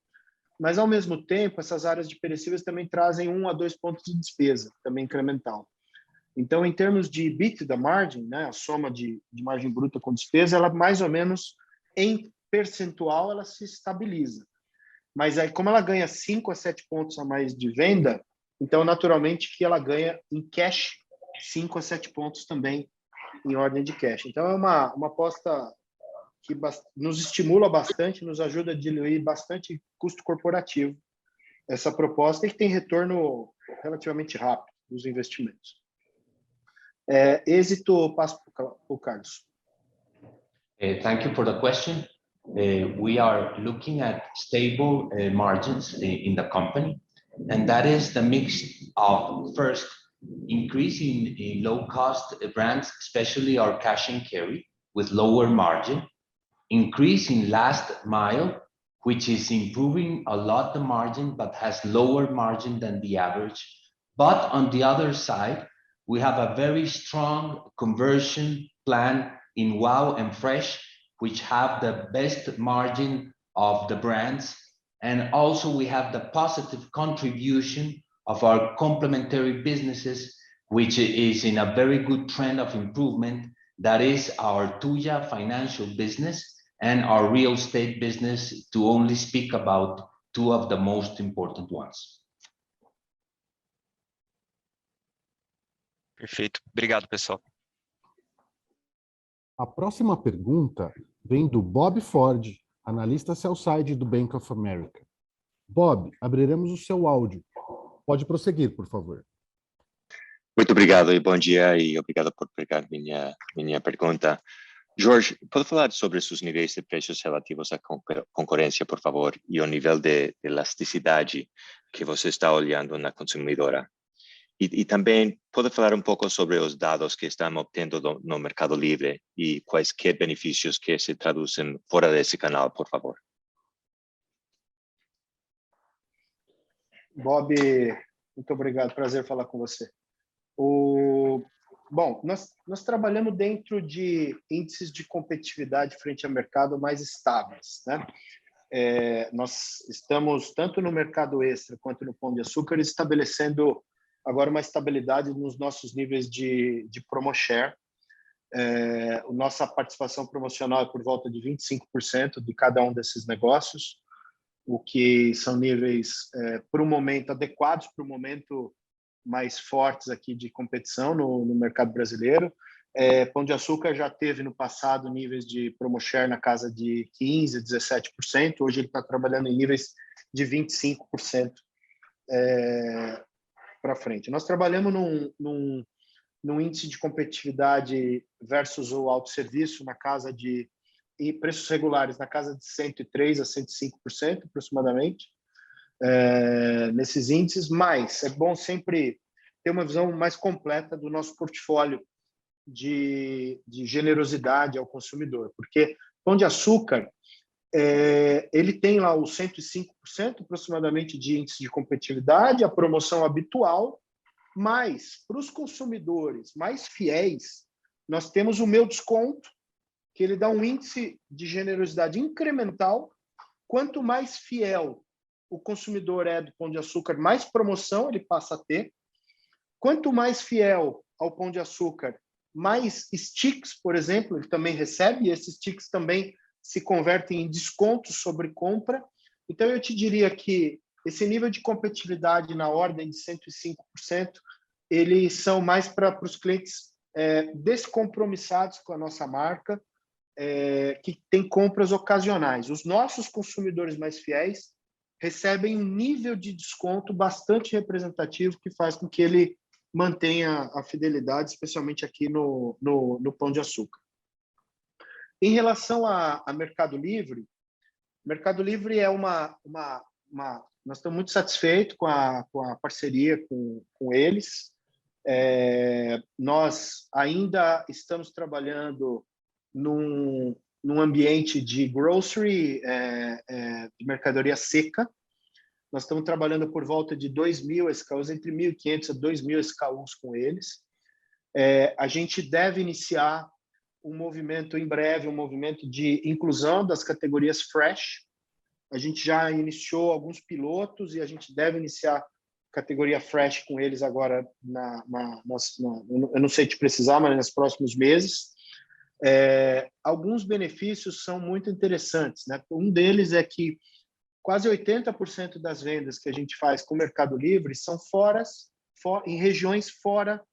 mas, ao mesmo tempo, essas áreas de perecíveis também trazem 1 a 2 pontos de despesa, também incremental. Então, em termos de EBITDA margem, né, a soma de margem bruta com despesa, ela mais ou menos, em percentual, ela se estabiliza. Mas aí, como ela ganha 5 a 7 pontos a mais de venda, então, naturalmente, que ela ganha em cash 5 a 7 pontos também em ordem de cash. Então, é uma aposta que nos estimula bastante, nos ajuda a diluir bastante custo corporativo, essa proposta, e que tem retorno relativamente rápido dos investimentos. Êxito, passo para o Carlos. Thank you for the question. We are looking at stable margins in the company, and that is the mix of, first, increasing in low-cost brands, especially our cash and carry, with lower margin, increasing last mile, which is improving a lot the margin, but has lower margin than the average. But on the other side, we have a very strong conversion plan in WOW and Fresh, which have the best margin of the brands. And also we have the positive contribution of our complementary businesses, which is in a very good trend of improvement. That is our Tuya financial business and our real estate business, to only speak about two of the most important ones. Perfeito. Obrigado, pessoal. A próxima pergunta vem do Bob Ford, analista sell-side do Bank of America. Bob, abriremos o seu áudio. Pode prosseguir, por favor. Muito obrigado e bom dia, e obrigado por pegar minha pergunta. Jorge, pode falar sobre os níveis de preços relativos à concorrência, por favor, e o nível de elasticidade que você está olhando na consumidora? E também pode falar um pouco sobre os dados que estão obtendo no Mercado Livre e quaisquer benefícios que se traduzem fora desse canal, por favor. Bob, muito obrigado, prazer falar com você. Bom, nós trabalhamos dentro de índices de competitividade frente ao mercado mais estáveis, né? Nós estamos, tanto no mercado extra quanto no Pão de Açúcar, estabelecendo agora uma estabilidade nos nossos níveis de promo share. Nossa participação promocional é por volta de 25% de cada um desses negócios, o que são níveis, para o momento, adequados para o momento mais fortes aqui de competição no mercado brasileiro. Pão de Açúcar já teve no passado níveis de promo share na casa de 15%, 17%. Hoje ele está trabalhando em níveis de 25% para frente. Nós trabalhamos num índice de competitividade versus o autosserviço na casa de preços regulares na casa de 103% a 105% aproximadamente, nesses índices, mas é bom sempre ter uma visão mais completa do nosso portfólio de generosidade ao consumidor, porque Pão de Açúcar ele tem lá os 105% aproximadamente de índice de competitividade, a promoção habitual, mas para os consumidores mais fiéis, nós temos o Meu Desconto, que ele dá um índice de generosidade incremental. Quanto mais fiel o consumidor é do Pão de Açúcar, mais promoção ele passa a ter. Quanto mais fiel ao Pão de Açúcar, mais sticks, por exemplo, ele também recebe, e esses sticks também se convertem em descontos sobre compra. Então, eu te diria que esse nível de competitividade na ordem de 105%, eles são mais para os clientes descompromissados com a nossa marca, que tem compras ocasionais. Os nossos consumidores mais fiéis recebem um nível de desconto bastante representativo que faz com que ele mantenha a fidelidade, especialmente aqui no Pão de Açúcar. Em relação a Mercado Livre, Mercado Livre é nós estamos muito satisfeitos com a parceria com eles. Nós ainda estamos trabalhando num ambiente de grocery, de mercadoria seca. Nós estamos trabalhando por volta de 2.000 SKUs, entre 1.500 a 2.000 SKUs com eles. A gente deve iniciar um movimento em breve, um movimento de inclusão das categorias fresh. A gente já iniciou alguns pilotos e a gente deve iniciar categoria fresh com eles agora, eu não sei te precisar, mas nos próximos meses. Alguns benefícios são muito interessantes, né? Um deles é que quase 80% das vendas que a gente faz com o Mercado Livre são em regiões fora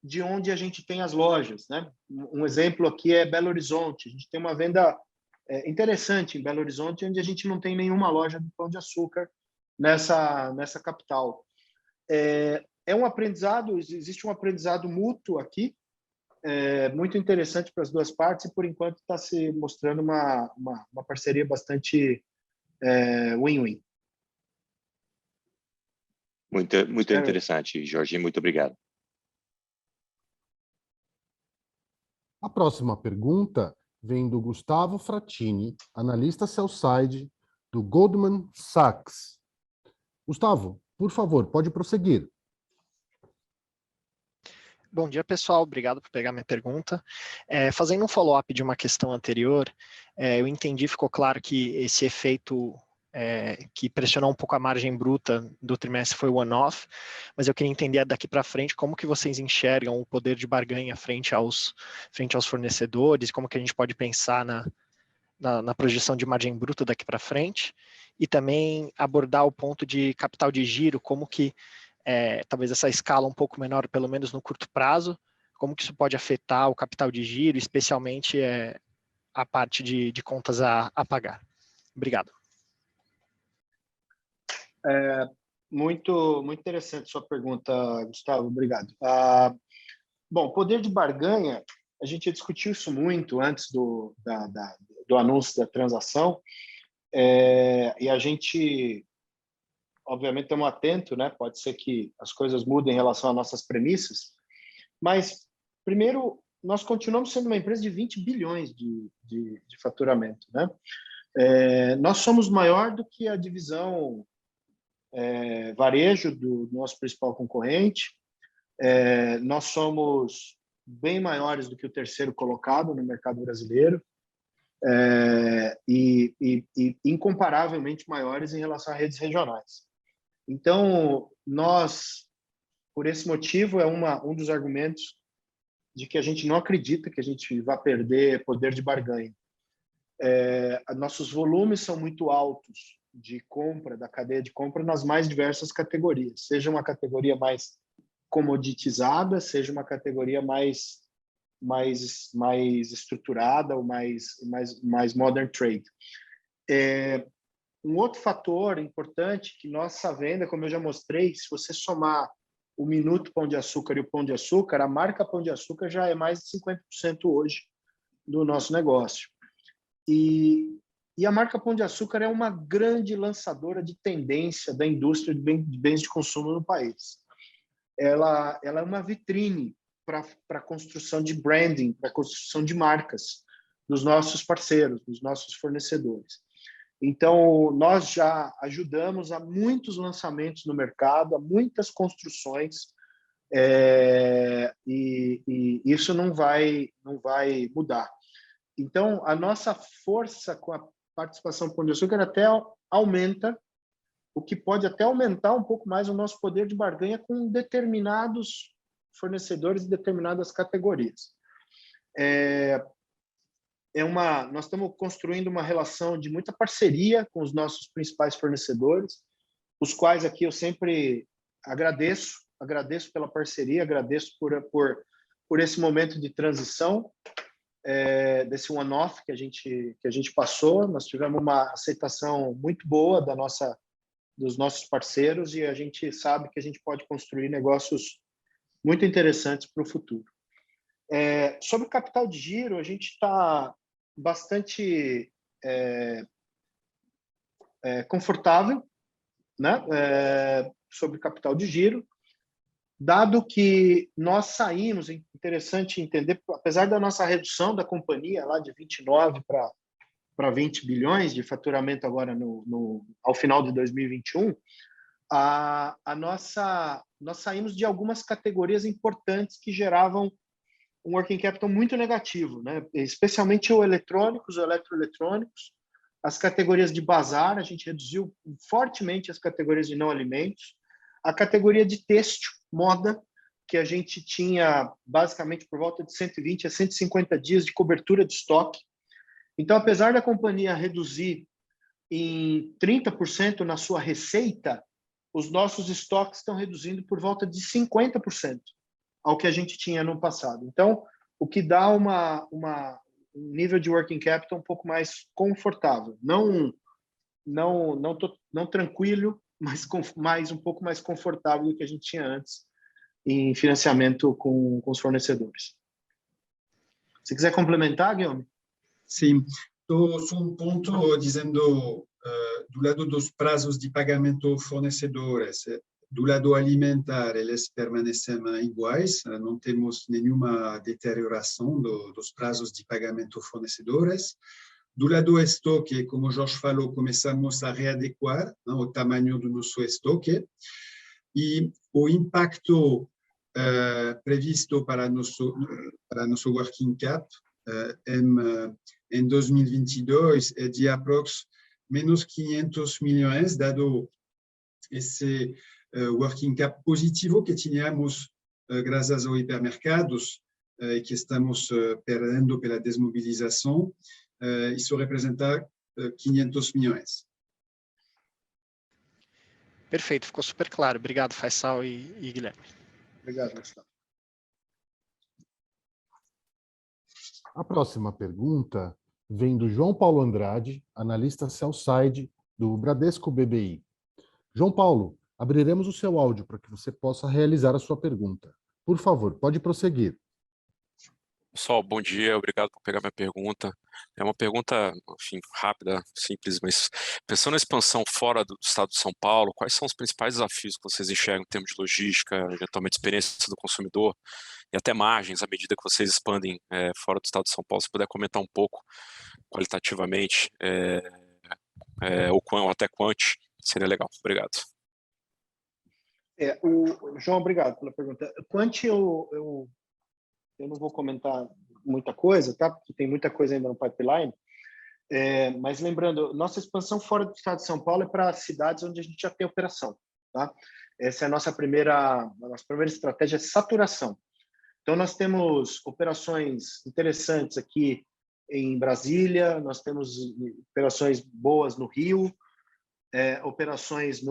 de onde a gente tem as lojas, né? Um exemplo aqui é Belo Horizonte. A gente tem uma venda interessante em Belo Horizonte, onde a gente não tem nenhuma loja de Pão de Açúcar nessa capital. Um aprendizado, existe um aprendizado mútuo aqui, muito interessante para as duas partes, e por enquanto está se mostrando uma parceria bastante win-win. Muito interessante, Jorge. Muito obrigado. A próxima pergunta vem do Gustavo Fratini, analista sell-side do Goldman Sachs. Gustavo, por favor, pode prosseguir. Bom dia, pessoal. Obrigado por pegar minha pergunta. Fazendo um follow-up de uma questão anterior, eu entendi, ficou claro que esse efeito que pressionou um pouco a margem bruta do trimestre foi one-off, mas eu queria entender daqui para frente como que vocês enxergam o poder de barganha frente aos fornecedores, como que a gente pode pensar na projeção de margem bruta daqui para frente, e também abordar o ponto de capital de giro, como que talvez essa escala um pouco menor, pelo menos no curto prazo, como que isso pode afetar o capital de giro, especialmente a parte de contas a pagar. Obrigado. Muito interessante sua pergunta, Gustavo. Obrigado. Bom, poder de barganha, a gente discutiu isso muito antes do anúncio da transação, e a gente, obviamente, estamos atentos, né? Pode ser que as coisas mudem em relação às nossas premissas, mas, primeiro, nós continuamos sendo uma empresa de 20 bilhões de faturamento, né? Nós somos maior do que a divisão varejo do nosso principal concorrente. Nós somos bem maiores do que o terceiro colocado no mercado brasileiro, e incomparavelmente maiores em relação a redes regionais. Então, nós, por esse motivo, um dos argumentos de que a gente não acredita que a gente vai perder poder de barganha. Nossos volumes são muito altos de compra, da cadeia de compra, nas mais diversas categorias, seja uma categoria mais comoditizada, seja uma categoria mais estruturada ou mais modern trade. Um outro fator importante que nossa venda, como eu já mostrei, se você somar o Minuto Pão de Açúcar e o Pão de Açúcar, a marca Pão de Açúcar já é mais de 50% hoje do nosso negócio. E a marca Pão de Açúcar é uma grande lançadora de tendência da indústria de bens de consumo no país. Ela é uma vitrine para a construção de branding, para a construção de marcas dos nossos parceiros, dos nossos fornecedores. Então, nós já ajudamos a muitos lançamentos no mercado, a muitas construções, e isso não vai mudar. Então, a nossa força com a participação do Pão de Açúcar até aumenta, o que pode até aumentar um pouco mais o nosso poder de barganha com determinados fornecedores e determinadas categorias. Nós estamos construindo uma relação de muita parceria com os nossos principais fornecedores, os quais aqui eu sempre agradeço pela parceria, agradeço por esse momento de transição, desse one-off que a gente passou. Nós tivemos uma aceitação muito boa dos nossos parceiros, e a gente sabe que a gente pode construir negócios muito interessantes para o futuro. Sobre capital de giro, a gente está bastante confortável, né? Sobre capital de giro. dado que nós saímos, é interessante entender, apesar da nossa redução da companhia lá de 29 para 20 bilhões de faturamento agora ao final de 2021, nós saímos de algumas categorias importantes que geravam um working capital muito negativo, né? Especialmente o eletrônicos, o eletroeletrônicos, as categorias de bazar, a gente reduziu fortemente as categorias de não alimentos, a categoria de têxtil, moda, que a gente tinha basicamente por volta de 120 a 150 dias de cobertura de estoque. Então, apesar da companhia reduzir em 30% na sua receita, os nossos estoques estão reduzindo por volta de 50% ao que a gente tinha no passado. Então, o que dá um nível de working capital um pouco mais confortável. Não tranquilo, mas um pouco mais confortável do que a gente tinha antes em financiamento com os fornecedores. Se quiser complementar, Guilherme? Sim, só um ponto dizendo, do lado dos prazos de pagamento aos fornecedores, do lado alimentar, eles permanecem iguais, não temos nenhuma deterioração dos prazos de pagamento aos fornecedores. Do lado estoque, como o Jorge falou, começamos a readequar o tamanho do nosso estoque e o impacto previsto para nosso working cap em 2022 é de aproximadamente menos 500 milhões, dado esse working cap positivo que tínhamos graças aos hipermercados e que estamos perdendo pela desmobilização. Isso representa 500 milhões. Perfeito, ficou super claro. Obrigado, Faisal e Guilherme. Obrigado, Gustavo. A próxima pergunta vem do João Paulo Andrade, analista sell-side do Bradesco BBI. João Paulo, abriremos o seu áudio para que você possa realizar a sua pergunta. Por favor, pode prosseguir. Pessoal, bom dia, obrigado por pegar minha pergunta. É uma pergunta, enfim, rápida, simples, mas pensando na expansão fora do estado de São Paulo, quais são os principais desafios que vocês enxergam em termos de logística, eventualmente experiência do consumidor e até margens à medida que vocês expandem fora do estado de São Paulo? Se puder comentar um pouco qualitativamente, ou até quanti, seria legal. Obrigado. João, obrigado pela pergunta. Quanti, eu não vou comentar muita coisa, tá? Porque tem muita coisa ainda no pipeline. Mas lembrando, nossa expansão fora do estado de São Paulo é para cidades onde a gente já tem operação, tá? Essa é a nossa primeira estratégia, é saturação. Então, nós temos operações interessantes aqui em Brasília, nós temos operações boas no Rio, operações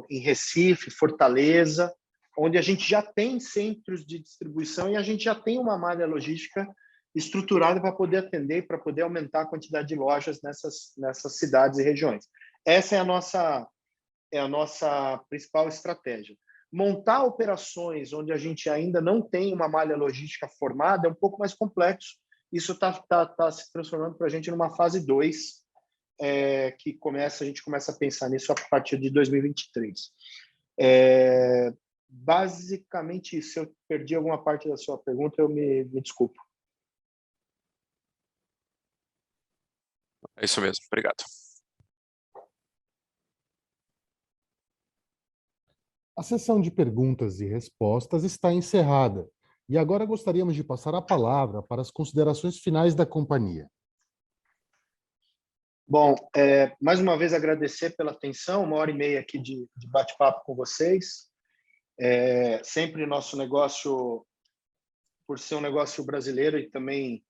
em Recife, Fortaleza, onde a gente já tem centros de distribuição e a gente já tem uma malha logística estruturada para poder atender, para poder aumentar a quantidade de lojas nessas cidades e regiões. Essa é a nossa principal estratégia. Montar operações onde a gente ainda não tem uma malha logística formada é um pouco mais complexo. Isso tá se transformando para a gente numa fase 2, que a gente começa a pensar nisso a partir de 2023. Basicamente, se eu perdi alguma parte da sua pergunta, eu me desculpo. É isso mesmo, obrigado. A sessão de perguntas e respostas está encerrada. E agora gostaríamos de passar a palavra para as considerações finais da companhia. Bom, mais uma vez agradecer pela atenção, 1h30 aqui de bate-papo com vocês. Sempre nosso negócio, por ser um negócio brasileiro e também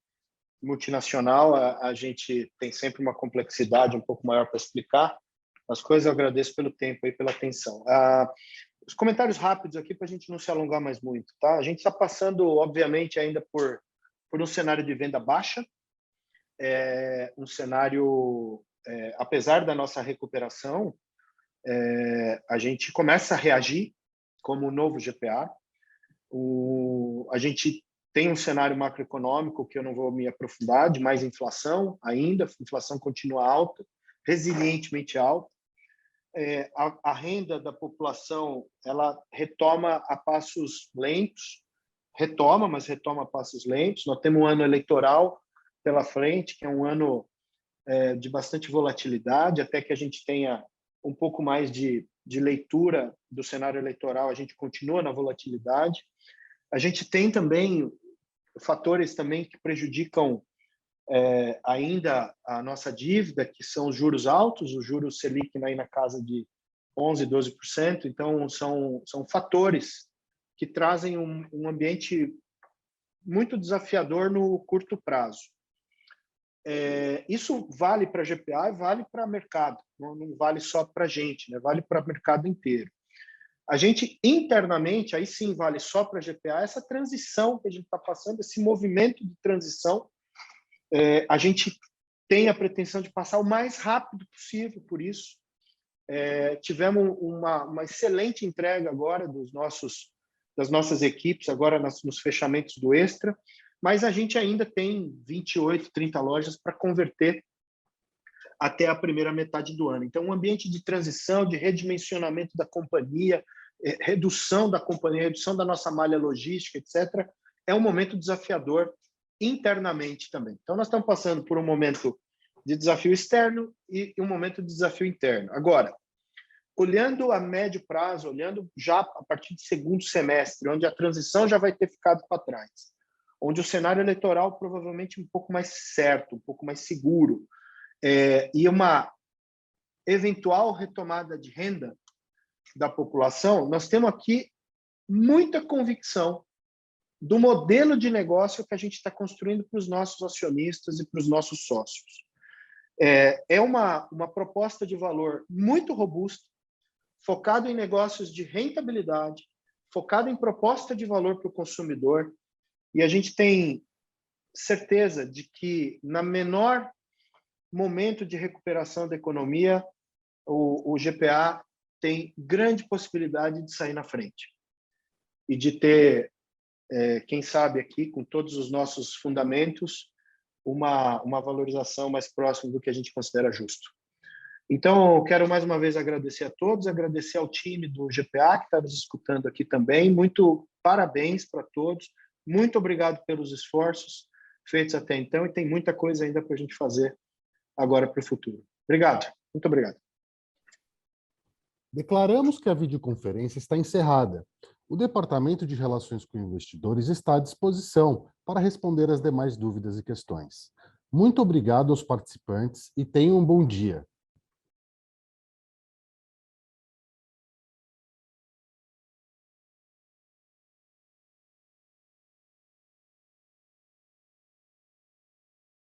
multinacional, a gente tem sempre uma complexidade um pouco maior para explicar as coisas. Eu agradeço pelo tempo e pela atenção. Os comentários rápidos aqui para a gente não se alongar mais muito, tá? A gente está passando, obviamente, ainda por um cenário de venda baixa, um cenário, apesar da nossa recuperação, a gente começa a reagir como o novo GPA. A gente tem um cenário macroeconômico que eu não vou me aprofundar, de mais inflação ainda, a inflação continua alta, resilientemente alta. a renda da população ela retoma a passos lentos, mas retoma a passos lentos. Nós temos um ano eleitoral pela frente, que é um ano de bastante volatilidade, até que a gente tenha um pouco mais de leitura do cenário eleitoral, a gente continua na volatilidade. A gente tem também fatores também que prejudicam ainda a nossa dívida, que são os juros altos, o juros Selic aí na casa de 11%, 12%. Então, são fatores que trazem um ambiente muito desafiador no curto prazo. Isso vale para a GPA e vale para o mercado, não vale só para a gente, né? Vale para o mercado inteiro. A gente, internamente, aí sim vale só para a GPA, essa transição que a gente está passando, esse movimento de transição, a gente tem a pretensão de passar o mais rápido possível por isso. Tivemos uma excelente entrega agora das nossas equipes, agora nos fechamentos do Extra, mas a gente ainda tem 28, 30 lojas para converter até a primeira metade do ano. Então, um ambiente de transição, de redimensionamento da companhia, redução da companhia, redução da nossa malha logística, etc., é um momento desafiador internamente também. Então, nós estamos passando por um momento de desafio externo e um momento de desafio interno. Agora, olhando a médio prazo, olhando já a partir do segundo semestre, onde a transição já vai ter ficado para trás, onde o cenário eleitoral provavelmente um pouco mais certo, um pouco mais seguro, e uma eventual retomada de renda da população, nós temos aqui muita convicção do modelo de negócio que a gente está construindo para os nossos acionistas e para os nossos sócios. É uma proposta de valor muito robusta, focado em negócios de rentabilidade, focado em proposta de valor para o consumidor, e a gente tem certeza de que, na menor momento de recuperação da economia, o GPA tem grande possibilidade de sair na frente e de ter, quem sabe aqui, com todos os nossos fundamentos, uma valorização mais próxima do que a gente considera justo. Então, eu quero mais uma vez agradecer a todos, agradecer ao time do GPA que está nos escutando aqui também. Muito parabéns para todos. Muito obrigado pelos esforços feitos até então e tem muita coisa ainda para a gente fazer agora para o futuro. Obrigado. Muito obrigado. Declaramos que a videoconferência está encerrada. O Departamento de Relações com Investidores está à disposição para responder às demais dúvidas e questões. Muito obrigado aos participantes e tenham um bom dia.